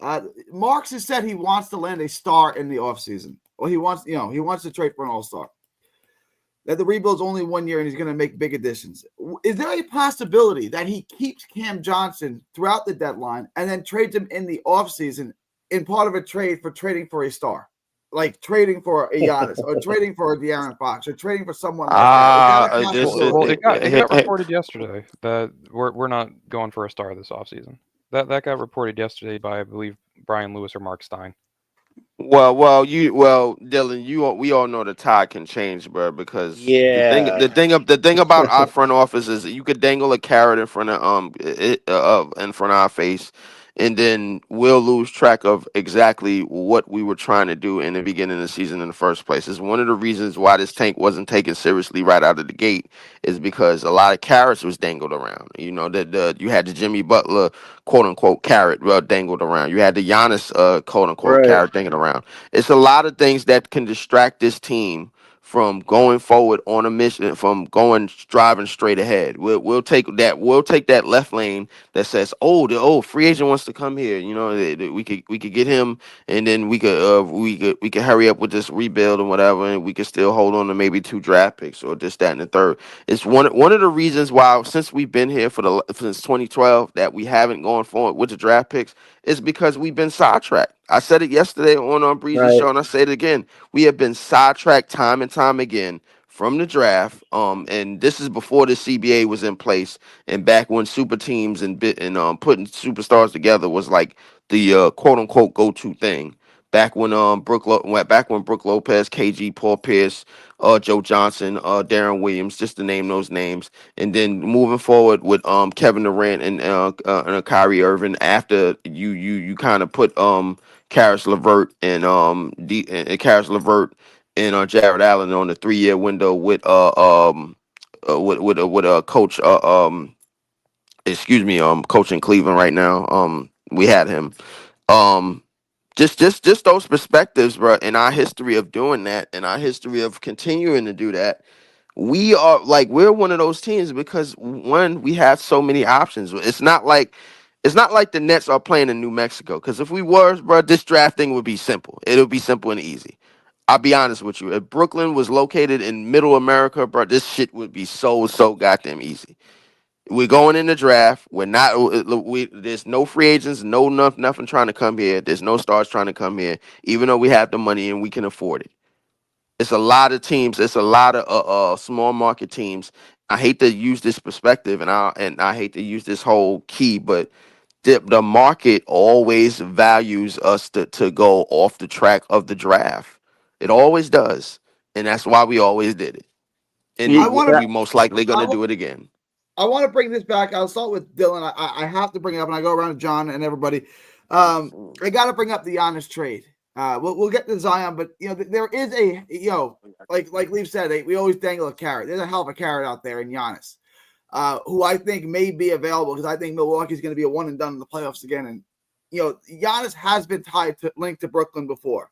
S1: Marks has said he wants to land a star in the offseason. Well, he wants to trade for an all-star. That the rebuild's only 1 year and he's going to make big additions. Is there a possibility that he keeps Cam Johnson throughout the deadline and then trades him in the offseason in part of a trade for trading for a star? Like trading for a Giannis or trading for a De'Aaron Fox or trading for someone like that.
S2: It got reported yesterday that we're not going for a star this offseason. That got reported yesterday by, I believe, Brian Lewis or Mark Stein.
S4: Well, Dylan, we all know the tide can change, bro. Because the thing about our front office is that you could dangle a carrot in front of our face, and then we'll lose track of exactly what we were trying to do in the beginning of the season in the first place. It's one of the reasons why this tank wasn't taken seriously right out of the gate, is because a lot of carrots was dangled around. You know, you had the Jimmy Butler quote unquote carrot dangled around. You had the Giannis quote unquote
S3: Right.
S4: carrot dangled around. It's a lot of things that can distract this team from going forward on a mission, from driving straight ahead. We'll take that left lane that says, "Oh, the free agent wants to come here." You know, we could get him, and then we could hurry up with this rebuild and whatever, and we could still hold on to maybe 2 draft picks or this, that, and the third. It's one of the reasons why, since we've been here since 2012, that we haven't gone forward with the draft picks, is because we've been sidetracked. I said it yesterday on Breeze's
S3: Right.
S4: show, and I say it again. We have been sidetracked time and time again from the draft. And this is before the CBA was in place, and back when super teams and putting superstars together was like the quote unquote go to thing. Back when Brooke Lopez, KG, Paul Pierce, Joe Johnson, Darren Williams, just to name those names, and then moving forward with Kevin Durant and Kyrie Irving, after you kind of put Karis LeVert and Karis LeVert and Jared Allen on the 3-year window with coach coach in Cleveland right now. We had him. Um just those perspectives, bro, and our history of doing that and our history of continuing to do that. We're one of those teams because, one, we have so many options. It's not like the Nets are playing in New Mexico. Because if we were, bro, this drafting would be simple. It would be simple and easy. I'll be honest with you. If Brooklyn was located in Middle America, bro, this shit would be so goddamn easy. We're going in the draft. We're not. There's no free agents, nothing trying to come here. There's no stars trying to come here, even though we have the money and we can afford it. It's a lot of teams. It's a lot of small market teams. I hate to use this perspective, and I hate to use this whole key, but the market always values us to go off the track of the draft. It always does, and that's why we always did it,
S3: Yeah,
S1: I
S4: and
S1: want to.
S4: we most likely
S1: I,
S4: gonna do it again.
S1: I want to bring this back. I'll start with Dylan. I have to bring it up, and I go around to John and everybody. I got to bring up the Giannis trade. We'll get to Zion, but there is a like Leaf said, we always dangle a carrot. There's a hell of a carrot out there in Giannis, who I think may be available, because I think Milwaukee's going to be a one and done in the playoffs again. And Giannis has been linked to Brooklyn before.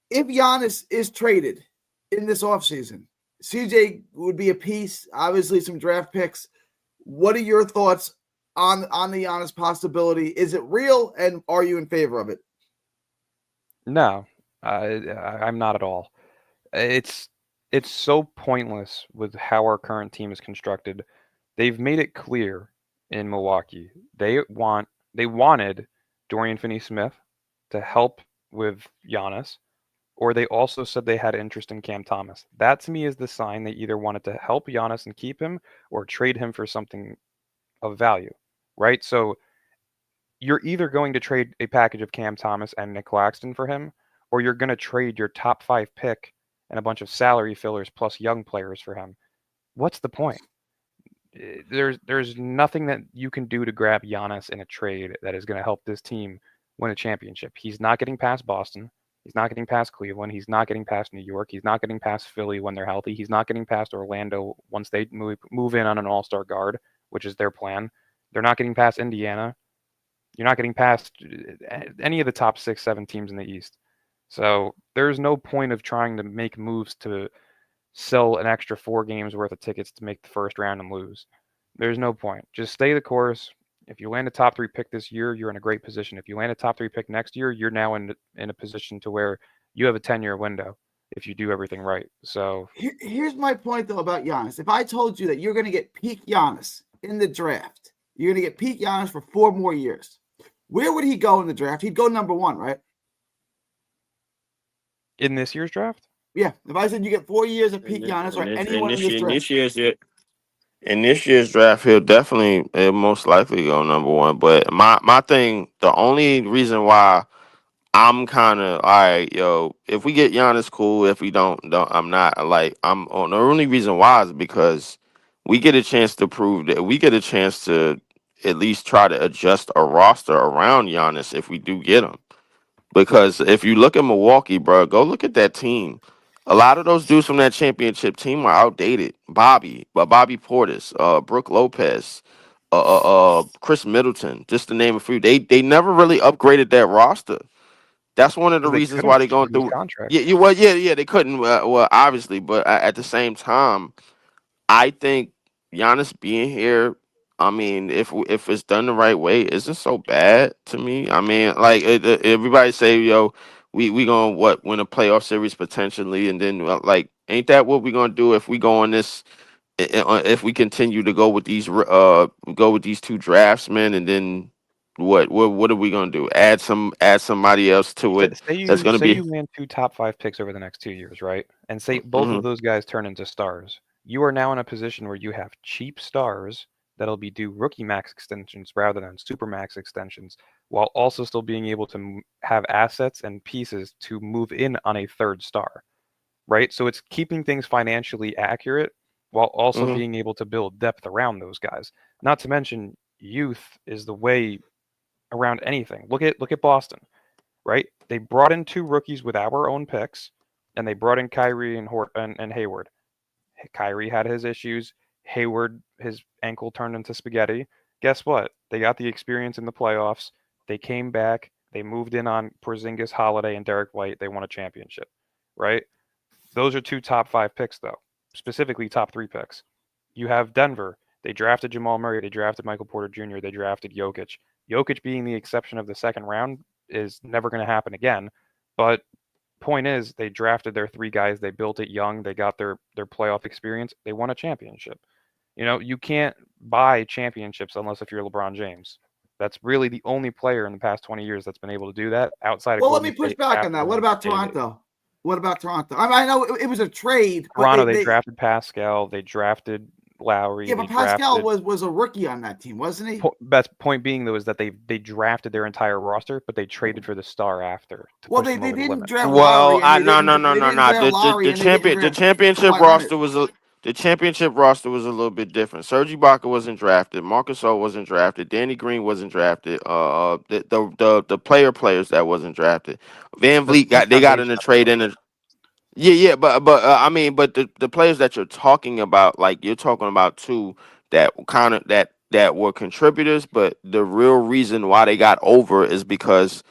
S1: If Giannis is traded in this offseason, CJ would be a piece, obviously some draft picks. What are your thoughts on the Giannis possibility? Is it real, and are you in favor of it?
S2: No, I'm not at all. It's so pointless with how our current team is constructed. They've made it clear in Milwaukee they wanted Dorian Finney-Smith to help with Giannis, or they also said they had interest in Cam Thomas. That to me is the sign they either wanted to help Giannis and keep him, or trade him for something of value, right? So you're either going to trade a package of Cam Thomas and Nick Claxton for him, or you're going to trade your top 5 pick and a bunch of salary fillers plus young players for him. What's the point? There's nothing that you can do to grab Giannis in a trade that is going to help this team win a championship. He's not getting past Boston. He's not getting past Cleveland. He's not getting past New York. He's not getting past Philly when they're healthy. He's not getting past Orlando once they move in on an all-star guard, which is their plan. They're not getting past Indiana. You're not getting past any of the top 6, 7 teams in the East. So there's no point of trying to make moves to sell an extra 4 games worth of tickets to make the first round and lose. There's no point. Just stay the course. If you land a top 3 pick this year, you're in a great position. If you land a top 3 pick next year, you're now in a position to where you have a 10-year window if you do everything right. So
S1: here's my point, though, about Giannis. If I told you that you're going to get peak Giannis in the draft, you're going to get peak Giannis for 4 more years, where would he go in the draft? He'd go number 1, right?
S2: in this year's draft?
S1: Yeah. If I said you get 4 years of peak Giannis, or anyone in this draft.
S4: In this year's draft, he'll most likely go number 1. But my thing, the only reason why I'm kind of all right, yo. If we get Giannis, cool. If we don't, I'm not like I'm on. The only reason why is because we get a chance to prove that we get a chance to at least try to adjust a roster around Giannis if we do get him. Because if you look at Milwaukee, bro, go look at that team. A lot of those dudes from that championship team are outdated. Bobby Portis, Brooke Lopez, Chris Middleton, just to name a few. They never really upgraded that roster. That's one of the
S2: Because they
S4: reasons why
S2: couldn't
S4: they're going
S2: with these
S4: through.
S2: contracts.
S4: Yeah, they couldn't. Well, obviously, but at the same time, I think Giannis being here, I mean, if it's done the right way, isn't so bad to me. I mean, like everybody say, yo, we gonna win a playoff series potentially, and then like, ain't that what we gonna do if we go on this? If we continue to go with these two draftsmen, and then what are we gonna do? Add somebody else to
S2: Say,
S4: it.
S2: say
S4: That's
S2: you
S4: gonna
S2: say
S4: be.
S2: you land 2 top 5 picks over the next 2 years, right? And say both of
S4: Mhm.
S2: those guys turn into stars. You are now in a position where you have cheap stars that'll be due rookie max extensions rather than super max extensions, while also still being able to have assets and pieces to move in on a third star, right? So it's keeping things financially accurate while also
S4: Mhm.
S2: being able to build depth around those guys. Not to mention, youth is the way around anything. Look at Boston, right? They brought in 2 rookies with our own picks, and they brought in Kyrie and Hayward. Kyrie had his issues. Hayward, his ankle turned into spaghetti. Guess what? They got the experience in the playoffs. They came back. They moved in on Porzingis, Holiday, and Derek White. They won a championship, right? Those are 2 top 5 picks, though, specifically top 3 picks. You have Denver. They drafted Jamal Murray. They drafted Michael Porter Jr. They drafted Jokic. Jokic being the exception of the second round is never going to happen again. But point is, they drafted their 3 guys. They built it young. They got their playoff experience. They won a championship. You can't buy championships unless if you're LeBron James. That's really the only player in the past 20 years that's been able to do that outside of
S1: Well, let
S2: Golden
S1: me push
S2: State
S1: back on
S2: after
S1: that.
S2: the
S1: What
S2: ones
S1: about
S2: that dated.
S1: Toronto? What about Toronto? I mean, I know it was a trade, but
S2: Toronto, they drafted Pascal. They drafted Lowry.
S1: yeah,
S2: They
S1: but Pascal
S2: drafted.
S1: was a rookie on that team, wasn't he?
S2: Best point being though is that they drafted their entire roster, but they traded for the star after to
S1: Well,
S2: push
S1: they
S2: them over the
S1: didn't
S2: limit.
S1: draft
S4: Well,
S1: Lowry, and
S4: no, no, no,
S1: they
S4: no,
S1: didn't
S4: no.
S1: draft Lowry, and they didn't
S4: The
S1: draft
S4: championship
S1: Kawhi Leonard.
S4: roster the championship roster was a little bit different. Serge Ibaka wasn't drafted. Marcus Gasol wasn't drafted. Danny Green wasn't drafted. The players that wasn't drafted. Van
S2: That's
S4: Vliet
S2: the
S4: they got in
S2: foundation
S4: a
S2: of the
S4: trade in
S2: roster.
S4: a. Yeah, I mean, but the players that you're talking about, like you're talking about two that kind of that were contributors, but the real reason why they got over is because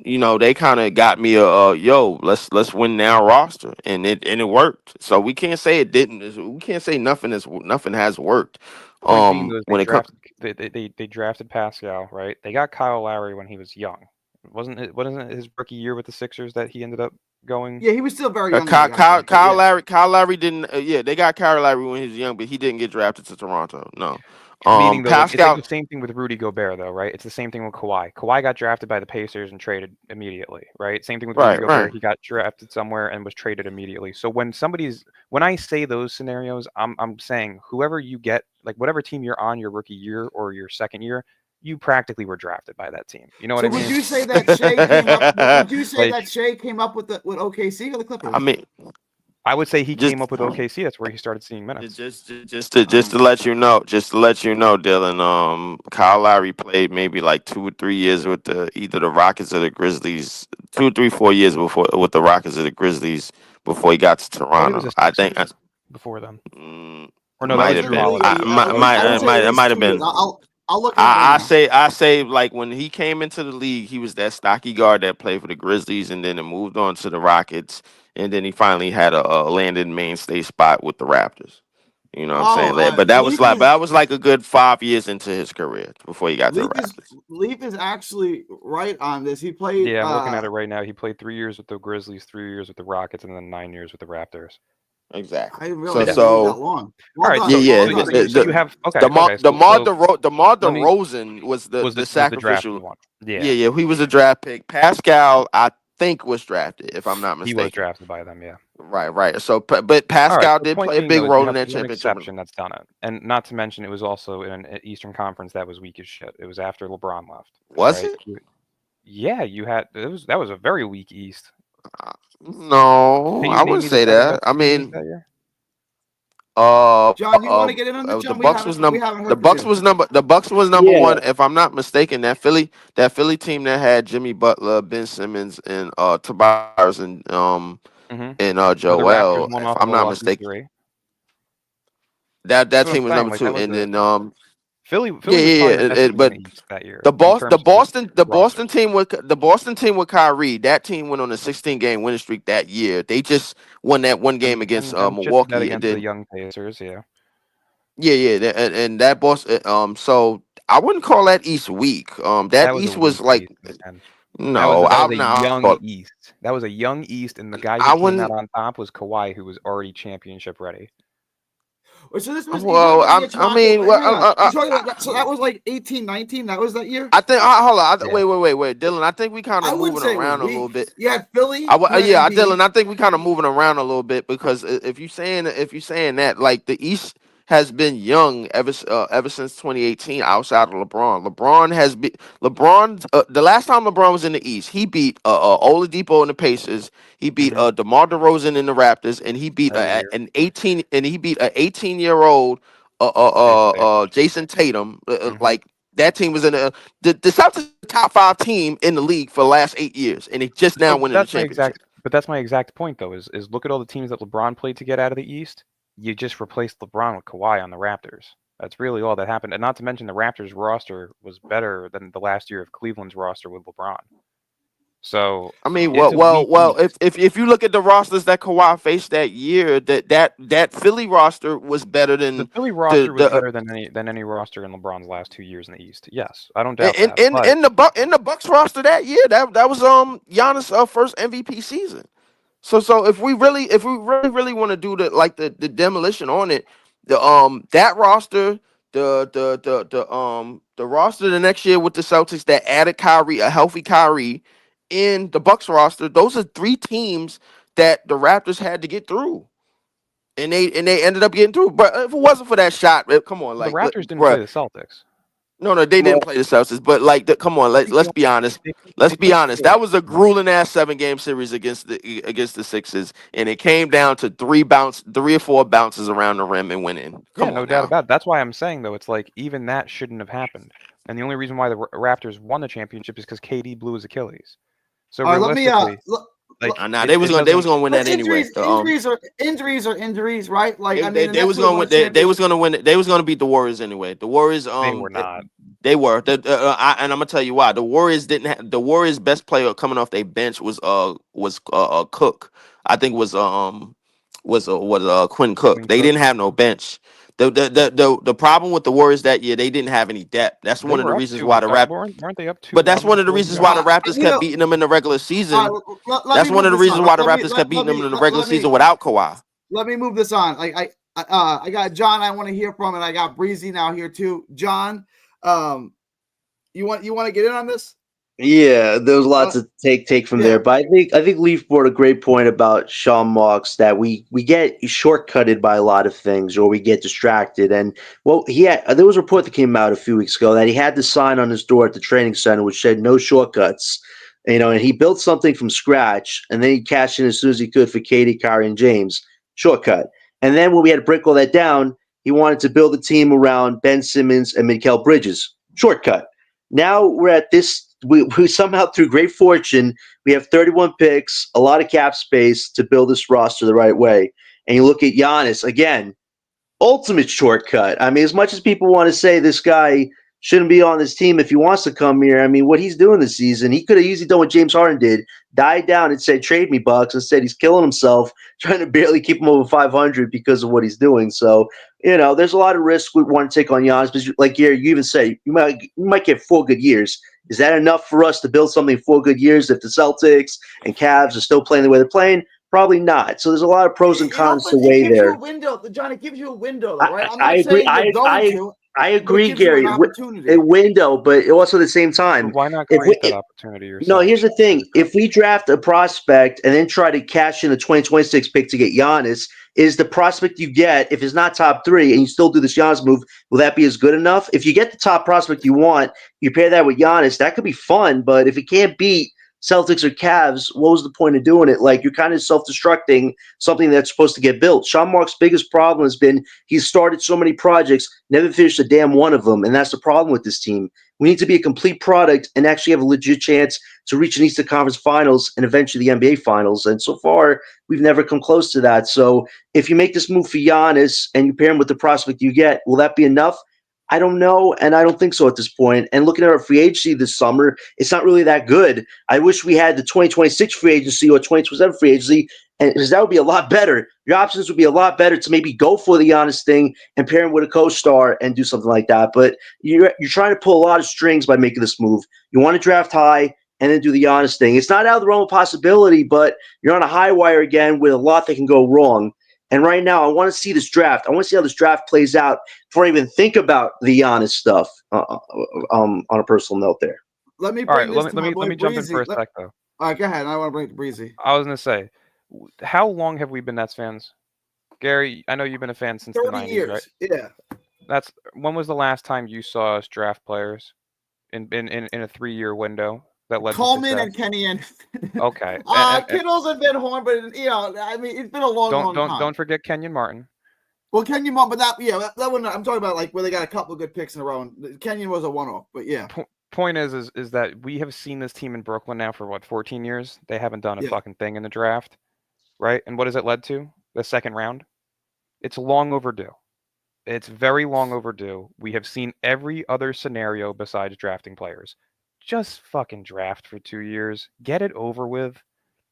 S4: they kind of got me a yo, let's win now roster, and it worked. So we can't say it didn't. We can't say nothing has worked.
S2: Point being though is
S4: When it comes,
S2: they drafted Pascal, right? They got Kyle Lowry when he was young. Wasn't it his rookie year with the Sixers that he ended up going?
S1: Yeah, he was still very young when they got drafted.
S4: Kyle
S1: Yeah.
S4: Lowry didn't. Yeah, they got Kyle Lowry when he was young, but he didn't get drafted to Toronto. No.
S2: Meaning though, like it's like
S4: Pascal.
S2: the same thing with Rudy Gobert though, right? It's the same thing with Kawhi. Kawhi got drafted by the Pacers and traded immediately, right? Same thing with Rudy
S4: Right.
S2: Gobert. He got drafted somewhere and was traded immediately. So when I say those scenarios, I'm saying whoever you get, like whatever team you're on your rookie year or your second year, you practically were drafted by that team. You know what
S1: So
S2: I mean?
S1: would you say that Shea came up? Would you say
S2: Like
S1: that Shea came up with OKC or the Clippers?
S4: I mean,
S2: I would say he
S4: just
S2: came up with OKC. That's where he started seeing minutes.
S4: just to let you know, Dylan. Kyle Lowry played maybe like 2 or 3 years with either the Rockets or the Grizzlies. 2, 3, 4 years before with the Rockets or the Grizzlies before he got to
S2: Thought he was
S4: Toronto.
S2: a
S4: I think.
S2: Sixers before then. Or
S4: It
S2: no, that
S4: might
S2: was
S4: have
S2: Drew
S4: been.
S2: Holiday.
S1: I would say at
S4: It
S1: least
S4: might have
S1: 2 years.
S4: been.
S1: I'll look it up right now.
S4: I say like when he came into the league, he was that stocky guard that played for the Grizzlies, and then it moved on to the Rockets, and then he finally had a landed mainstay spot with the Raptors. You know what I'm saying? But that was like a good 5 years into his career before he got to the Raptors.
S1: Leaf is actually right on this. He played.
S2: Yeah, I'm looking at it right now. He played 3 years with the Grizzlies, 3 years with the Rockets, and then 9 years with the Raptors.
S4: Exactly.
S1: I didn't realize he played that long.
S2: All right,
S1: Well
S2: so
S1: done.
S2: you have
S4: DeMar DeRozan was
S2: was
S4: the
S2: the drafted
S4: sacrificial.
S2: one.
S4: Yeah, he was a draft pick. Pascal, I think, was drafted, if I'm not
S2: He was
S4: mistaken.
S2: drafted by them, yeah.
S4: Right. So, but
S2: All right,
S4: Pascal
S2: the
S4: did
S2: point
S4: play a
S2: being,
S4: big
S2: though, is
S4: role
S2: you
S4: in
S2: have
S4: that
S2: one
S4: championship.
S2: exception that's done it, and not to mention it was also in an Eastern Conference that was weak as shit. It was after LeBron left.
S4: Was
S2: right?
S4: it?
S2: Yeah, that was a very weak East.
S4: No,
S2: Can you
S4: I
S2: name
S4: wouldn't
S2: me the
S4: say
S2: second
S4: that.
S2: best
S4: I
S2: team in the East
S4: mean,
S2: that year?
S1: John, you want to get in on this?
S4: The
S1: John,
S4: Bucks was
S1: we
S4: number.
S1: haven't
S4: The
S1: heard from
S4: Bucks
S1: you.
S4: was number
S3: Yeah.
S4: one. If I'm not mistaken, that Philly team that had Jimmy Butler, Ben Simmons, and Tobias
S2: Mm-hmm.
S4: and
S2: The
S4: Joel.
S2: Raptors won
S4: If
S2: off
S4: I'm not
S2: Milwaukee
S4: mistaken,
S2: 3.
S4: that
S2: That's what I'm
S4: team was
S2: saying.
S4: number
S2: Like
S4: two.
S2: that was
S4: And
S2: a
S4: then
S2: Philly
S4: yeah,
S2: was probably the best team in
S4: but
S2: the East that year
S4: the
S2: in
S4: boss
S2: terms of just
S4: the
S2: rosters.
S4: Boston team with Kyrie, that team went on a 16-game winning streak that year. They just won that one game against
S2: And chipped that
S4: Milwaukee, and
S2: against the
S4: then
S2: young Pacers. Yeah.
S4: and that Boston. So I wouldn't call that East weak. That
S2: That was a
S4: East was
S2: weak
S4: like
S2: East, man.
S4: no,
S2: That was
S4: I'm
S2: a
S4: not.
S2: young East. That was a young East, and the guy who
S4: I
S2: came out
S4: wouldn't.
S2: on top was Kawhi, who was already championship ready.
S1: So this was you're
S4: Well,
S1: talking about the year
S4: I
S1: Toronto.
S4: mean, well,
S1: Hang on, you're talking about that. So that was like 18-19. That was that year.
S4: I think. Hold on.
S2: Yeah.
S4: Wait, Dylan. I think we kind
S1: I
S4: of
S1: wouldn't
S4: moving
S1: say it was
S4: around a little
S1: weak.
S4: bit.
S1: You had Philly. You had
S4: Dylan.
S1: Embiid.
S4: I think we kind of moving around a little bit because if you saying that, like, the East has been young ever since 2018 outside of LeBron. The last time LeBron was in the East, he beat Oladipo in the Pacers. He beat DeMar DeRozan in the Raptors, and he beat
S2: Every year.
S4: an 18-year-old Jason Tatum. Like, that team was in the Celtics top 5 team in the league for the last 8 years, and they just now
S2: So
S4: winning the championship.
S2: that's my exact point though. Is look at all the teams that LeBron played to get out of the East. You just replaced LeBron with Kawhi on the Raptors. That's really all that happened. And not to mention the Raptors roster was better than the last year of Cleveland's roster with LeBron. So
S4: I mean,
S2: it's a weak East.
S4: if you look at the rosters that Kawhi faced that year, that Philly roster was better
S2: The
S4: than
S2: Philly roster was
S4: the
S2: better than any roster in LeBron's last 2 years in the East. Yes, I don't doubt that. But
S4: in the Bucks roster that year. That was Giannis' first MVP season. So if we really want to do the demolition on it, that roster, the roster the next year with the Celtics that added Kyrie, a healthy Kyrie, in the Bucks roster, those are 3 teams that the Raptors had to get through. And they ended up getting through. But if it wasn't for that shot, come on,
S2: the
S4: like,
S2: Raptors didn't
S4: bruh.
S2: play the Celtics.
S4: No, they didn't play the Celtics, but like, come on, let's be honest. Let's
S2: They
S4: be
S2: played
S4: honest. That was a grueling ass 7-game series against the Sixers, and it came down to 3 or 4 bounces around the rim and winning.
S2: Yeah,
S4: Come
S2: no
S4: on
S2: doubt
S4: now.
S2: about it. That's why I'm saying though, it's like even that shouldn't have happened. And the only reason why the Raptors won the championship is because KD blew his Achilles. So
S1: All right, let me
S4: They was gonna win that anyway.
S1: Injuries are injuries, right? Like, I mean,
S4: They was gonna win. They was gonna win. They was gonna beat the Warriors anyway. The Warriors,
S2: they were not.
S4: They were. And I'm gonna tell you why. The Warriors didn't have the Warriors' best player coming off their bench was Cook. I think was Quinn Cook.
S2: Quinn
S4: They
S2: Cook.
S4: didn't have no bench. The problem with the Warriors that year, they didn't have any depth. That's
S2: They
S4: one of the
S2: were up
S4: reasons
S2: 2
S4: why the Raptors.
S2: weren't they up 2-1?
S4: But that's one of the reasons why the Raptors kept beating them in the regular season. That's one of the reasons why the Raptors kept beating them in the regular season without Kawhi.
S1: Let me move this on. Like I got John I want to hear from, and I got Breezy now here too. John, you want to get in on this?
S3: Yeah, there was lots to take from there, but I think Leaf brought a great point about Sean Marks that we get shortcutted by a lot of things, or we get distracted. And there was a report that came out a few weeks ago that he had the sign on his door at the training center which said no shortcuts. And he built something from scratch, and then he cashed in as soon as he could for Katie, Kyrie, and James. Shortcut. And then when we had to break all that down, he wanted to build a team around Ben Simmons and Mikal Bridges. Shortcut. Now we're at this. We somehow, through great fortune, we have 31 picks, a lot of cap space to build this roster the right way. And you look at Giannis, again, ultimate shortcut. I mean, as much as people want to say this guy shouldn't be on this team if he wants to come here, I mean, what he's doing this season, he could have easily done what James Harden did, died down and said, trade me, Bucks. Instead, he's killing himself, trying to barely keep him over 500 because of what he's doing. So, there's a lot of risk we want to take on Giannis. Because, like Gary, you even say, you might get 4 good years. Is that enough for us to build something 4 good years if the Celtics and Cavs are still playing the way they're playing? Probably not. So there's a lot of pros and cons to weigh there.
S1: John, it gives you a window, though, right? I'm not
S3: I agree.
S1: saying you're going to.
S3: I agree,
S1: Gary.
S3: A window, but also at the same time,
S2: why not create that opportunity yourself?
S3: No, here's the thing. If we draft a prospect and then try to cash in a 2026 pick to get Giannis, is the prospect you get, if it's not top 3 and you still do this Giannis move, will that be as good enough? If you get the top prospect you want, you pair that with Giannis, that could be fun, but if it can't beat Celtics or Cavs, what was the point of doing it? Like, you're kind of self-destructing something that's supposed to get built. Sean Mark's biggest problem has been he's started so many projects, never finished a damn one of them, and that's the problem with this team. We need to be a complete product and actually have a legit chance to reach an Eastern Conference Finals and eventually the NBA Finals. And so far, we've never come close to that. So if you make this move for Giannis and you pair him with the prospect you get, will that be enough? I don't know, and I don't think so at this point. And looking at our free agency this summer, it's not really that good. I wish we had the 2026 free agency or 2027 free agency, and because that would be a lot better. Your options would be a lot better to maybe go for the honest thing and pair him with a co-star and do something like that. But you're trying to pull a lot of strings by making this move. You want to draft high and then do the honest thing. It's not out of the realm of possibility, but you're on a high wire again with a lot that can go wrong. And right now, I want to see this draft. I want to see how this draft plays out before I even think about the Giannis stuff. On a personal note, there.
S1: Let me
S2: All right,
S1: bring
S2: let me jump in for a sec though.
S1: All right, go ahead. I want to bring it to Breezy.
S2: I was gonna say, how long have we been Nets fans? Gary, I know you've been a fan since the
S1: 30
S2: '90s,
S1: years.
S2: right?
S1: Yeah.
S2: When was the last time you saw us draft players in a 3-year window that led
S1: Coleman
S2: to
S1: and Kenny and
S2: okay.
S1: Kittle's a bit horn, but I mean, it's been a long time.
S2: Don't forget Kenyon Martin.
S1: Well, Kenyon Martin, but that one I'm talking about, like where they got a couple of good picks in a row. And Kenyon was a one-off, but yeah.
S2: Point is that we have seen this team in Brooklyn now for 14 years. They haven't done a fucking thing in the draft, right? And what has it led to? The second round. It's long overdue. It's very long overdue. We have seen every other scenario besides drafting players. Just fucking draft for 2 years. Get it over with.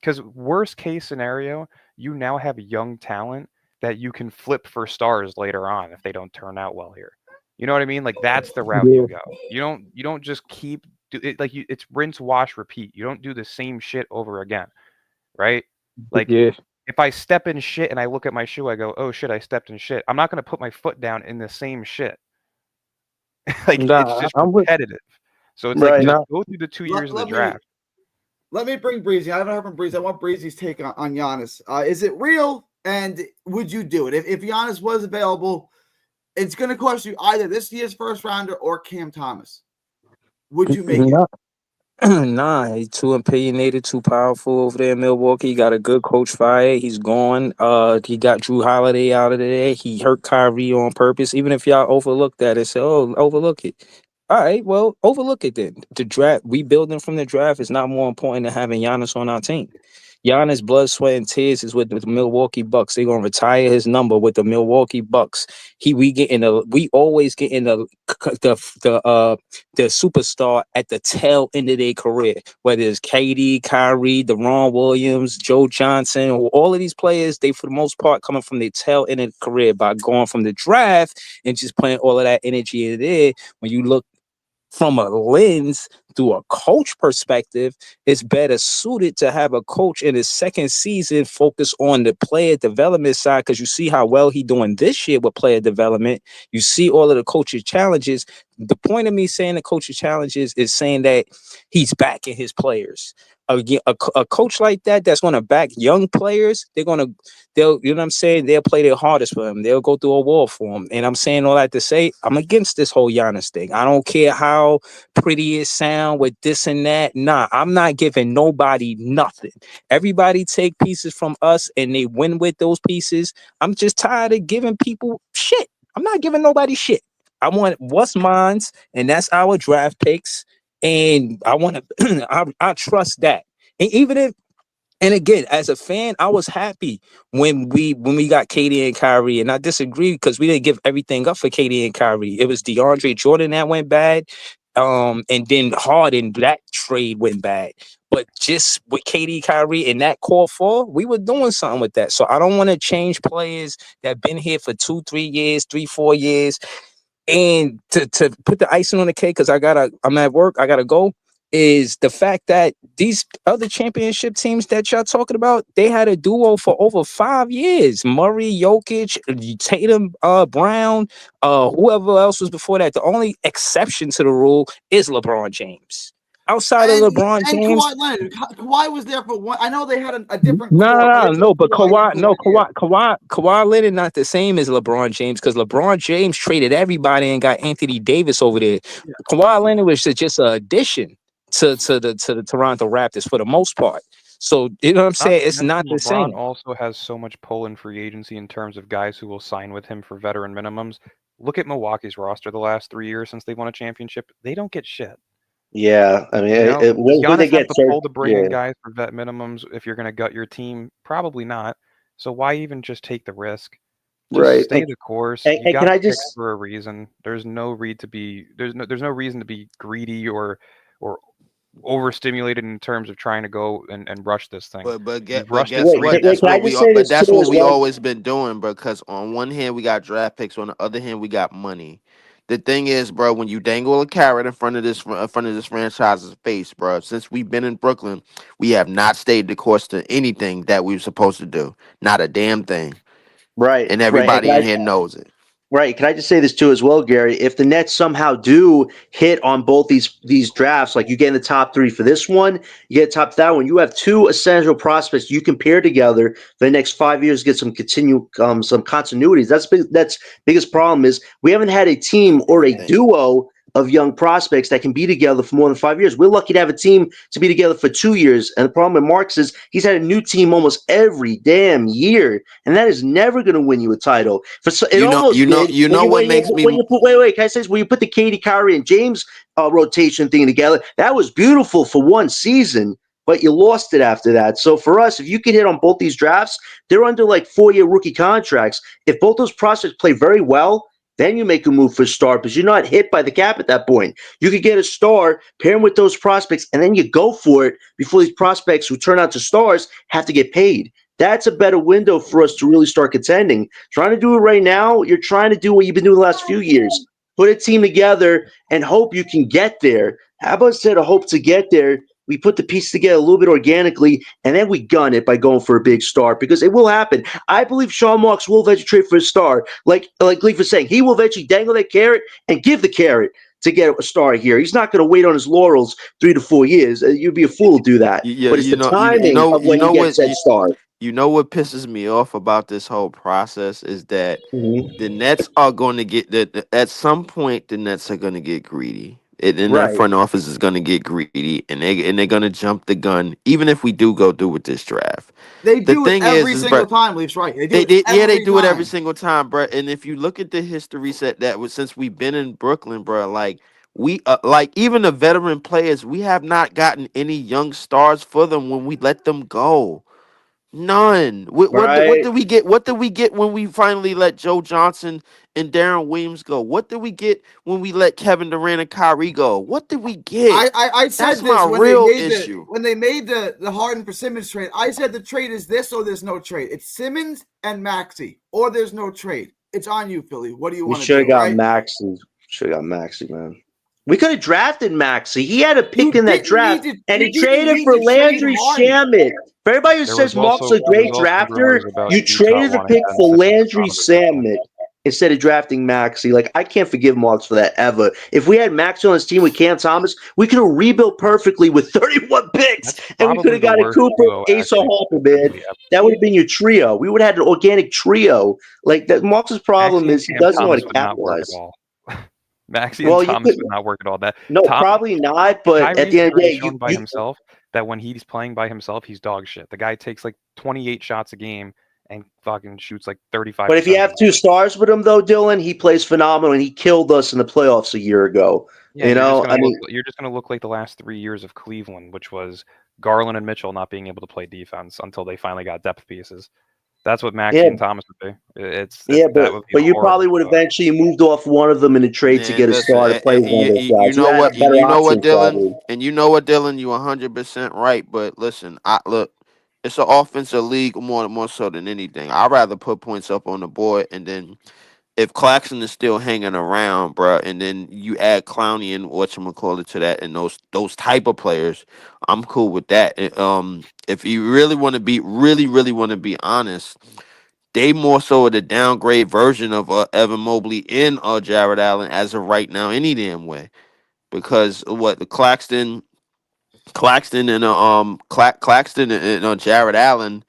S2: Because worst case scenario, you now have young talent that you can flip for stars later on if they don't turn out well here. You know what I mean? Like, that's the route you go. You don't just keep it's rinse, wash, repeat. You don't do the same shit over again, right? Like, if I step in shit and I look at my shoe, I go, oh shit, I stepped in shit. I'm not gonna put my foot down in the same shit. It's just repetitive. So it's like, just go through the 2 years of the draft.
S1: Let me bring Breezy. I haven't heard from Breezy. I want Breezy's take on Giannis. Is it real? And would you do it? If Giannis was available, it's going to cost you either this year's first rounder or Cam Thomas. Would you make it?
S5: Nah, he's too opinionated, too powerful over there in Milwaukee. He got a good coach fired. He's gone. He got Drew Holiday out of there. He hurt Kyrie on purpose. Even if y'all overlooked that and say, oh, overlook it. All right, well, overlook it then. The draft, rebuilding from the draft is not more important than having Giannis on our team. Giannis' blood, sweat, and tears is with the Milwaukee Bucks. They're gonna retire his number with the Milwaukee Bucks. We always get in the superstar at the tail end of their career. Whether it's KD, Kyrie, Deron Williams, Joe Johnson, all of these players, they for the most part coming from their tail end of the career by going from the draft and just putting all of that energy in there. When you look from a lens through a coach perspective, it's better suited to have a coach in his second season focus on the player development side, because you see how well he's doing this year with player development. You see all of the coach's challenges. The point of me saying the coach's challenges is saying that he's backing his players. A coach like that's going to back young players, they'll, you know what I'm saying? They'll play their hardest for him. They'll go through a wall for him. And I'm saying all that to say, I'm against this whole Giannis thing. I don't care how pretty it sound with this and that. Nah, I'm not giving nobody nothing. Everybody take pieces from us and they win with those pieces. I'm just tired of giving people shit. I'm not giving nobody shit. I want what's mine's, and that's our draft picks. And I want to, I trust that. And even if, and again, as a fan, I was happy when we got KD and Kyrie, and I disagree because we didn't give everything up for KD and Kyrie. It was DeAndre Jordan that went bad, and then Harden, that trade went bad. But just with KD, Kyrie, and that core four, we were doing something with that. So I don't want to change players that been here for 2, 3 years, 3, 4 years. And to put the icing on the cake, because I'm at work, I gotta go, is the fact that these other championship teams that y'all talking about, they had a duo for over 5 years. Murray, Jokic, Tatum, Brown, whoever else was before that. The only exception to the rule is LeBron James. Outside of LeBron James,
S1: Kawhi Leonard. Kawhi was there for one. I know they had a different.
S5: No, but Kawhi Leonard not the same as LeBron James, because LeBron James traded everybody and got Anthony Davis over there. Yeah. Kawhi Leonard was just an addition to the Toronto Raptors for the most part. So you know what I'm
S2: Not
S5: saying?
S2: to
S5: It's
S2: mention
S5: not the
S2: LeBron
S5: same.
S2: also has so much pull in free agency in terms of guys who will sign with him for veteran minimums. Look at Milwaukee's roster the last 3 years since they won a championship. They don't get shit.
S3: Yeah, I mean,
S2: You know, does
S3: when they
S2: Giannis have
S3: get
S2: the
S3: served,
S2: pull to bring in
S3: yeah,
S2: guys for vet minimums if you're going to gut your team? Probably not. So why even just take the risk? Just
S3: right.
S2: stay the course. You
S3: And can
S2: got
S3: I
S2: picks
S3: just
S2: for a reason. There's no read to be there's no reason to be greedy or overstimulated in terms of trying to go and rush this thing. You've
S4: But
S2: rushed it
S4: guess
S3: wait?
S2: 3
S4: what?
S3: Can I just say
S4: But
S3: this
S4: that's
S3: too
S4: what
S3: as
S4: we
S3: well?
S4: always been doing. Because on one hand we got draft picks, on the other hand we got money. The thing is, bro, when you dangle a carrot in front of this franchise's face, bro, since we've been in Brooklyn, we have not stayed the course to anything that we were supposed to do. Not a damn thing,
S3: Right,
S4: and
S3: right. And
S4: everybody in here knows it.
S3: right. Can I just say this too as well, Gary? If the Nets somehow do hit on both these drafts, like you get in the top three for this one, you get top that one, you have two essential prospects you can pair together for the next 5 years, get some continuities. That's biggest problem is we haven't had a team or a
S4: Everything.
S3: duo of young prospects that can be together for more than 5 years. We're lucky to have a team to be together for 2 years. And the problem with Marks is he's had a new team almost every damn year, and that is never going to win you a title. It almost did
S4: You
S3: when
S4: know
S3: you
S4: what makes me.
S3: put wait. Can I say this? When you put the Katie, Kyrie, and James rotation thing together, that was beautiful for one season, but you lost it after that. So for us, if you could hit on both these drafts, they're under like 4-year rookie contracts. If both those prospects play very well, then you make a move for a star because you're not hit by the cap at that point. You could get a star, pair him with those prospects, and then you go for it before these prospects who turn out to stars have to get paid. That's a better window for us to really start contending. Trying to do it right now, you're trying to do what you've been doing the last few years. Put a team together and hope you can get there. How about instead of hope to get there, we put the piece together a little bit organically, and then we gun it by going for a big star because it will happen. I believe Sean Marks will eventually trade for a star. Like Leaf was saying, he will eventually dangle that carrot and give the carrot to get a star here. He's not going to wait on his laurels 3 to 4 years. You'd be a fool to do that. But it's the timing of when he gets that star.
S4: You know what pisses me off about this whole process is that
S3: Mhm.
S4: the Nets are going to get that at some point. The Nets are going to get greedy, and that
S3: Right.
S4: front office is going to get greedy, and they're going to jump the gun. Even if we do go through with this draft,
S1: They
S4: the
S1: do it
S4: thing
S1: every
S4: is, bro,
S1: single time, Leafs, right? They do it
S4: they
S1: every
S4: do it every
S1: time.
S4: single time, bro. And if you look at the history set that was since we've been in Brooklyn, bro, like we like even the veteran players, we have not gotten any young stars for them when we let them go. None. What
S3: Right.
S4: did we get? What did we get when we finally let Joe Johnson and Darren Williams go? What did we get when we let Kevin Durant and Kyrie go? What did we get?
S1: I
S4: That's
S1: said this
S4: my real issue.
S1: when they made the Harden for Simmons trade. I said the trade is this or there's no trade. It's Simmons and Maxey or there's no trade. It's on you, Philly. What do you
S3: We
S1: want to
S3: should have
S1: do,
S3: got
S1: right?
S3: Maxi. Should have got Maxi, man. We could have drafted Maxi. He had a pick
S1: You
S3: in that
S1: didn't need
S3: draft,
S1: to.
S3: and
S1: You
S3: he
S1: didn't
S3: traded
S1: need
S3: for
S1: to trade
S3: Landry
S1: Harden.
S3: Shamet. For everybody who says Mark's a
S2: There was
S3: great
S2: also
S3: drafter,
S2: rumors about
S3: you
S2: Utah
S3: traded the
S2: wanting
S3: pick
S2: Ben
S3: for
S2: Simmons and
S3: Landry
S2: Donovan Mitchell.
S3: Shamet instead of drafting Maxi. Like, I can't forgive Marks for that ever. If we had Maxi on his team with Cam Thomas, we could have rebuilt perfectly with 31 picks,
S2: That's
S3: and we could
S2: probably
S3: have
S2: the
S3: got a
S2: worst
S3: Cooper,
S2: duo
S3: Ace, or
S2: actually
S3: Harper, man.
S2: defensively ever.
S3: That would have been your trio. We would have had an organic trio. Like, that Marks' problem
S2: Maxey and
S3: is he
S2: Cam
S3: doesn't know how
S2: Thomas
S3: to
S2: would not work at
S3: capitalize.
S2: all. Maxey and
S3: Well, you
S2: Thomas
S3: could
S2: would not work at all. That
S3: no,
S2: Tom
S3: probably not. But at
S2: Kyrie's
S3: the end of the
S2: already
S3: day,
S2: shown by himself that when he's playing by himself, he's dog shit. The guy takes like 28 shots a game and fucking shoots like
S3: but
S2: 35%
S3: if you
S2: of
S3: have
S2: them.
S3: two stars with him, though, Dylan, he plays phenomenal, and he killed us in the playoffs a year ago.
S2: Yeah,
S3: You know, I mean,
S2: you're just gonna look like the last 3 years of Cleveland, which was Garland and Mitchell not being able to play defense until they finally got depth pieces. That's what Maxey
S3: yeah,
S2: and Thomas would be.
S3: yeah,
S2: That would be a
S3: but you
S2: horrible
S3: probably would
S2: duo.
S3: eventually moved off one of them in a trade to
S4: Man,
S3: get a
S4: listen,
S3: star to play one of those
S4: you
S3: guys. You
S4: know
S3: had a
S4: what,
S3: better option,
S4: Dylan,
S3: probably.
S4: and you know what, Dylan, you 100% right. But listen, I look, it's an offensive league more so than anything. I'd rather put points up on the board, and then if Claxton is still hanging around, bruh, and then you add Clowney and whatchamacallit to that, and those type of players, I'm cool with that. If you really want to be really want to be honest, they more so the downgrade version of Evan Mobley and Jared Allen as of right now, any damn way. Because what the Claxton and Claxton and Jared Allen,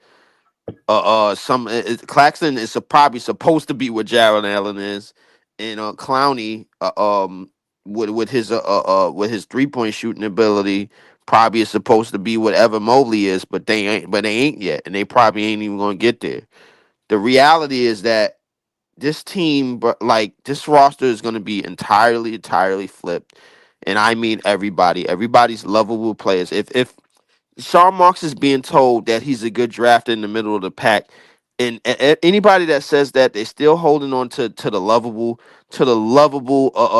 S4: Claxton is probably supposed to be what Jared Allen is, and Clowney, with his 3-point shooting ability probably is supposed to be whatever Mobley is, but they ain't yet, and they probably ain't even gonna get there. The reality is that this team, but like this roster is gonna be entirely flipped, and I mean everybody's lovable players. If Sean Marks is being told that he's a good drafter in the middle of the pack, and anybody that says that, they're still holding on to the lovable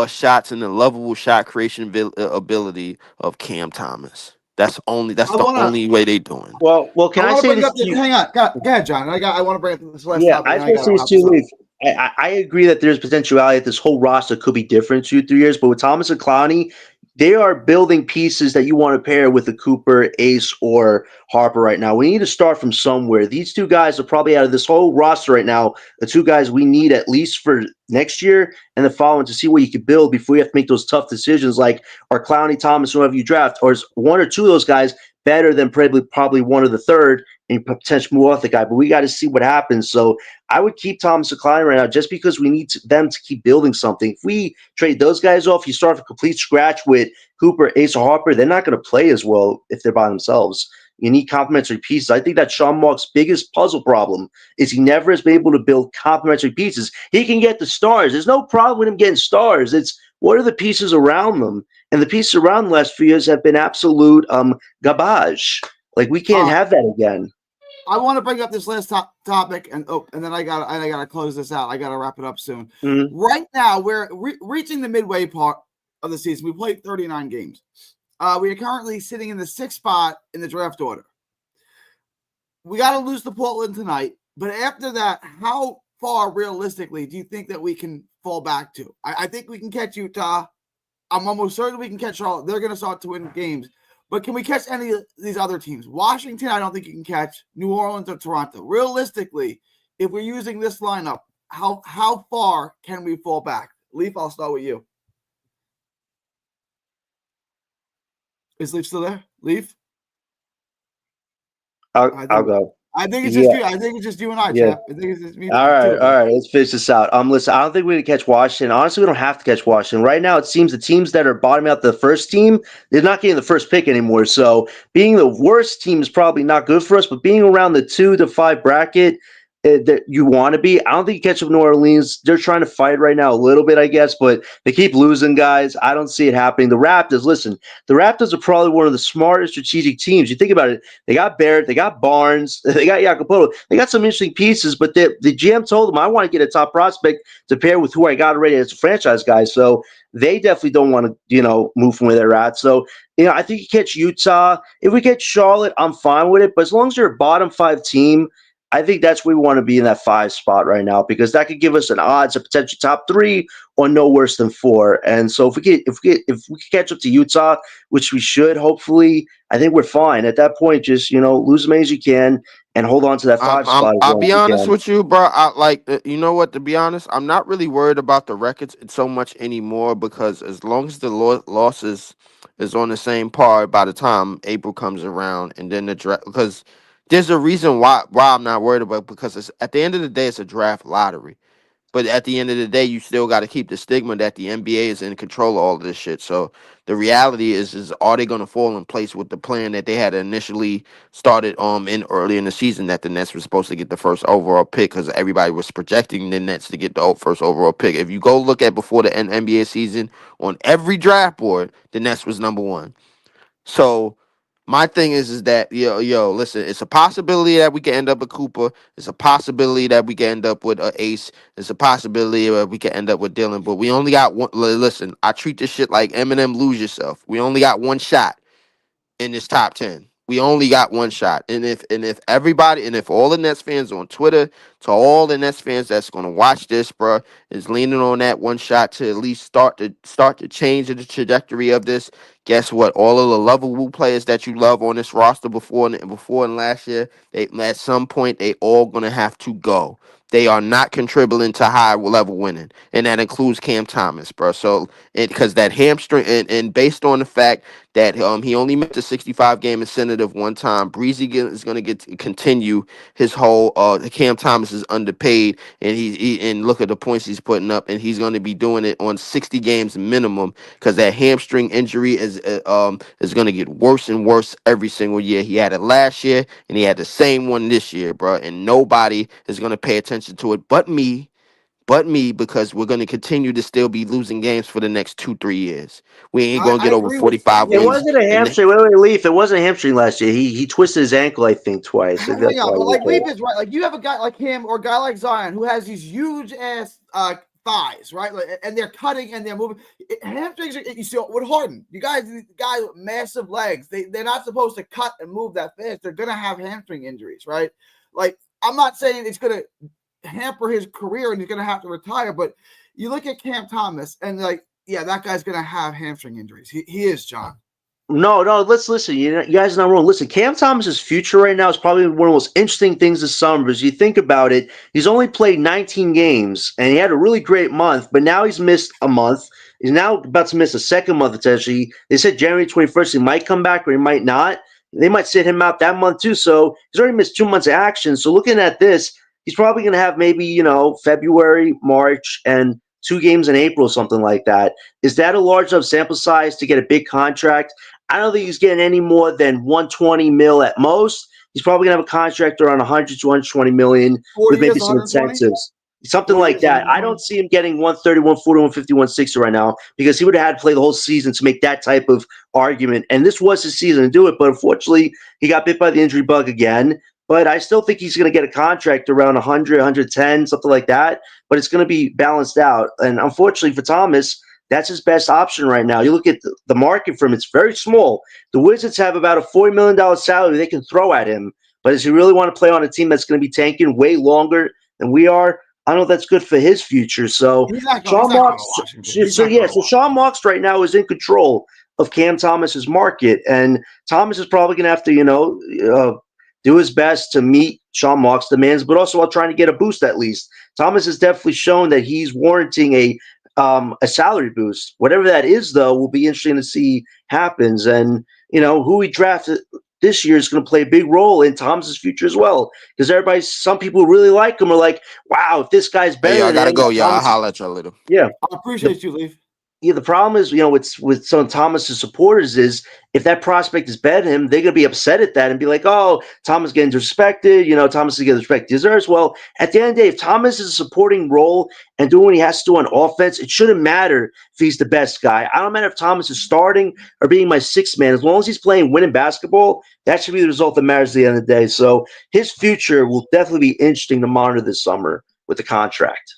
S4: shots and the lovable shot creation ability of Cam Thomas. That's
S1: I
S4: the
S1: wanna
S4: only way they doing.
S3: Well,
S1: I
S3: can I
S1: want to
S3: say
S1: bring
S3: this
S1: up
S3: to
S1: the
S3: you?
S1: hang on, go ahead, John. I want to bring up this last
S3: Yeah,
S1: topic,
S3: I
S1: and
S3: just
S1: I
S3: want to
S1: got to
S3: say this
S1: wrap
S3: too,
S1: this up.
S3: Leaf. I agree that there's potentiality that this whole roster could be different 2-3 years, but with Thomas and Clowney, they are building pieces that you want to pair with the Cooper, Ace, or Harper right now. We need to start from somewhere. These two guys are probably out of this whole roster right now, the two guys we need at least for next year and the following to see what you can build before you have to make those tough decisions like are Clowney, Thomas, whoever you draft, or is one or two of those guys better than probably one or the third and potentially move off the guy. But we got to see what happens. So I would keep Thomas and Klein right now just because we need them to keep building something. If we trade those guys off, you start from complete scratch with Cooper, Ace, or Harper, they're not going to play as well if they're by themselves. You need complementary pieces. I think that Sean Mark's biggest puzzle problem is he never has been able to build complementary pieces. He can get the stars. There's no problem with him getting stars. It's what are the pieces around them? And the pieces around the last few years have been absolute garbage. Like we can't have that again.
S1: I want to bring up this last topic, and then I gotta close this out. I gotta wrap it up soon.
S3: Mm-hmm.
S1: Right now, we're reaching the midway part of the season. We played 39 games. We are currently sitting in the 6th spot in the draft order. We got to lose to Portland tonight, but after that, how far realistically do you think that we can fall back to? I think we can catch Utah. I'm almost certain we can catch Charlotte. They're going to start to win games. But can we catch any of these other teams? Washington, I don't think you can catch. New Orleans or Toronto. Realistically, if we're using this lineup, how far can we fall back? Leaf, I'll start with you. Is Leaf still there? Leaf?
S3: I'll go.
S1: I think it's just you. I think it's just you and I, chap. I think it's just me.
S3: All right. Let's finish this out. Listen, I don't think we're gonna catch Washington. Honestly, we don't have to catch Washington right now. It seems the teams that are bottoming out the first team, they're not getting the first pick anymore. So being the worst team is probably not good for us. But being around the 2 to 5 bracket that you want to be, I don't think you catch up New Orleans. They're trying to fight right now a little bit, I guess, but they keep losing guys. I don't see it happening. The Raptors are probably one of the smartest strategic teams. You think about it. They got Barrett, they got Barnes, they got Jacopo. They got some interesting pieces, but the GM told them, I want to get a top prospect to pair with who I got already as a franchise guy. So they definitely don't want to, move from where they're at. So, I think you catch Utah. If we get Charlotte, I'm fine with it. But as long as you're a bottom 5 team, I think that's where we want to be in that 5 spot right now because that could give us an odds of potential top 3 or no worse than 4. And so if we catch up to Utah, which we should hopefully, I think we're fine at that point. Just lose as many as you can and hold on to that 5 spot.
S4: I'll be honest with you, bro. You know what? To be honest, I'm not really worried about the records so much anymore because as long as the losses is on the same par by the time April comes around, and then the draft because. There's a reason why I'm not worried about it because it's, at the end of the day, it's a draft lottery. But at the end of the day, you still got to keep the stigma that the NBA is in control of all of this shit. So the reality is are they going to fall in place with the plan that they had initially started in early in the season that the Nets were supposed to get the first overall pick because everybody was projecting the Nets to get the first overall pick. If you go look at before the NBA season on every draft board, the Nets was number 1. So my thing is that listen, it's a possibility that we can end up with Cooper. It's a possibility that we can end up with Ace. It's a possibility that we can end up with Dylan. But we only got one. Listen, I treat this shit like Eminem, lose yourself. We only got one shot in this top 10. We only got one shot. And if all the Nets fans on Twitter, to all the Nets fans that's gonna watch this, bro, is leaning on that one shot to at least start to change the trajectory of this. Guess what? All of the lovable players that you love on this roster before and last year, they at some point they all gonna have to go. they are not contributing to high level winning, and that includes Cam Thomas, bro. So because that hamstring, and based on the fact that he only missed a 65-game incentive one time, Breezy is going to continue his whole Cam Thomas is underpaid, and and look at the points he's putting up, and he's going to be doing it on 60 games minimum because that hamstring injury is going to get worse and worse every single year. He had it last year, and he had the same one this year, bro. And nobody is going to pay attention to it but me, because we're going to continue to still be losing games for the next 2-3 years. We ain't going to
S1: I
S4: get over
S1: agree with
S4: 45
S1: you.
S3: It
S4: wins.
S3: wasn't a hamstring. Wait, Leaf. It wasn't a hamstring last year. He twisted his ankle, I think, twice.
S1: Hang
S3: That's
S1: on,
S3: why
S1: but
S3: he
S1: like
S3: was
S1: Leaf
S3: hurt.
S1: is right. Like you have a guy like him or a guy like Zion who has these huge ass thighs, right? Like, and they're cutting and they're moving. Hamstrings, you see, with Harden, guys with massive legs, they're not supposed to cut and move that fast. They're gonna have hamstring injuries, right? Like I'm not saying it's gonna hamper his career and he's gonna have to retire, but you look at Cam Thomas and like, yeah, that guy's gonna have hamstring injuries. He is, John.
S3: No, let's listen. You guys are not wrong. Listen, Cam Thomas's future right now is probably one of the most interesting things this summer. Because you think about it, he's only played 19 games, and he had a really great month. But now he's missed a month. He's now about to miss a second month potentially. They said January 21st he might come back or he might not. They might sit him out that month too. So he's already missed 2 months of action. So looking at this, he's probably going to have maybe February, March, and 2 games in April, something like that. Is that a large enough sample size to get a big contract? I don't think he's getting any more than 120 mil at most. He's probably gonna have a contract around 100 to 120 million
S1: 4
S3: with maybe
S1: years,
S3: some
S1: 120.
S3: incentives, something
S1: 4
S3: like
S1: years,
S3: that. I
S1: 120.
S3: don't see him getting 130, 140, 150, 160 right now because he would have had to play the whole season to make that type of argument. And this was his season to do it, but unfortunately, he got bit by the injury bug again. But I still think he's going to get a contract around 100, 110, something like that. But it's going to be balanced out. And unfortunately for Thomas, that's his best option right now. You look at the market for him, it's very small. The Wizards have about a $40 million salary they can throw at him. But does he really want to play on a team that's going to be tanking way longer than we are? I don't know if that's good for his future. So
S1: He's not going
S3: Sean
S1: to
S3: Marks,
S1: Washington.
S3: so Sean Marks right now is in control of Cam Thomas's market, and Thomas is probably going to have to, do his best to meet Sean Marks' demands, but also while trying to get a boost at least. Thomas has definitely shown that he's warranting a salary boost. Whatever that is, though, will be interesting to see happens. And, who he drafted this year is going to play a big role in Thomas's future as well. Because some people who really like him are like, wow, if this guy's better
S4: Hey, y'all
S3: than
S4: gotta
S3: him,
S4: go. Y'all, I'll
S3: Thomas,
S4: holler at y'all later.
S3: yeah.
S1: I appreciate you, Leaf.
S3: Yeah, the problem is, with some of Thomas's supporters is if that prospect is better than him, they're going to be upset at that and be like, oh, Thomas getting disrespected. Thomas is getting respect he deserves. Well, at the end of the day, if Thomas is a supporting role and doing what he has to do on offense, it shouldn't matter if he's the best guy. I don't matter if Thomas is starting or being my sixth man. As long as he's playing winning basketball, that should be the result that matters at the end of the day. So his future will definitely be interesting to monitor this summer with the contract.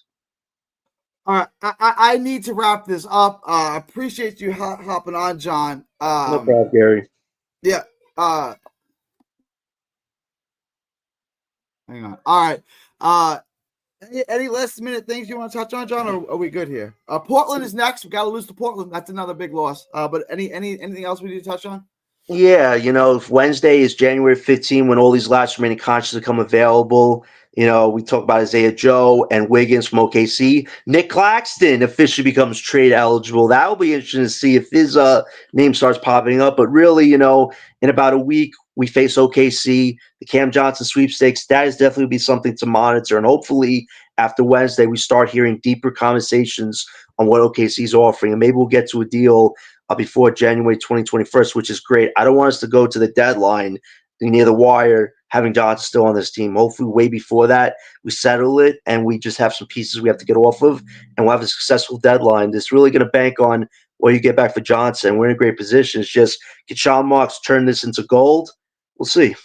S1: All right, I need to wrap this up. Appreciate you hopping on, John.
S3: No problem, Gary.
S1: Yeah. Hang on. All right. Any last minute things you want to touch on, John, or are we good here? Portland is next. We got to lose to Portland. That's another big loss. But anything else we need to touch on?
S3: Yeah, if Wednesday is January 15 when all these last remaining contracts become available. We talk about Isaiah Joe and Wiggins from OKC. Nick Claxton officially becomes trade eligible. That will be interesting to see if his name starts popping up. But really, in about a week, we face OKC, the Cam Johnson sweepstakes. That is definitely be something to monitor. And hopefully after Wednesday, we start hearing deeper conversations on what OKC is offering. And maybe we'll get to a deal before January 2021, which is great. I don't want us to go to the deadline near the wire having Johnson still on this team. Hopefully way before that, we settle it and we just have some pieces we have to get off of and we'll have a successful deadline. That's really going to bank on what you get back for Johnson. We're in a great position. It's just, can Sean Marks turn this into gold? We'll see.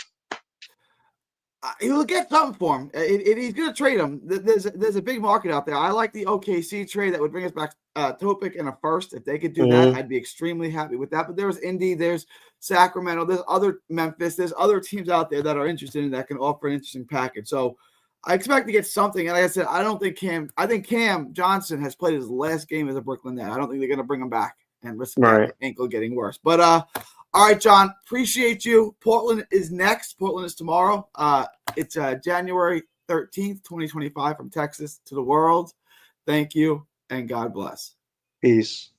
S1: He'll get something for him. He's going to trade him. There's a big market out there. I like the OKC trade that would bring us back Topic and a first. If they could do that, I'd be extremely happy with that. But there's Indy, there's Sacramento, there's other Memphis, there's other teams out there that are interested in that can offer an interesting package. So I expect to get something. And like I said, I think Cam Johnson has played his last game as a Brooklyn Net. I don't think they're going to bring him back and risk that ankle getting worse. But all right, John, appreciate you. Portland is next. Portland is tomorrow. It's January 13th, 2025 from Texas to the world. Thank you and God bless.
S3: Peace.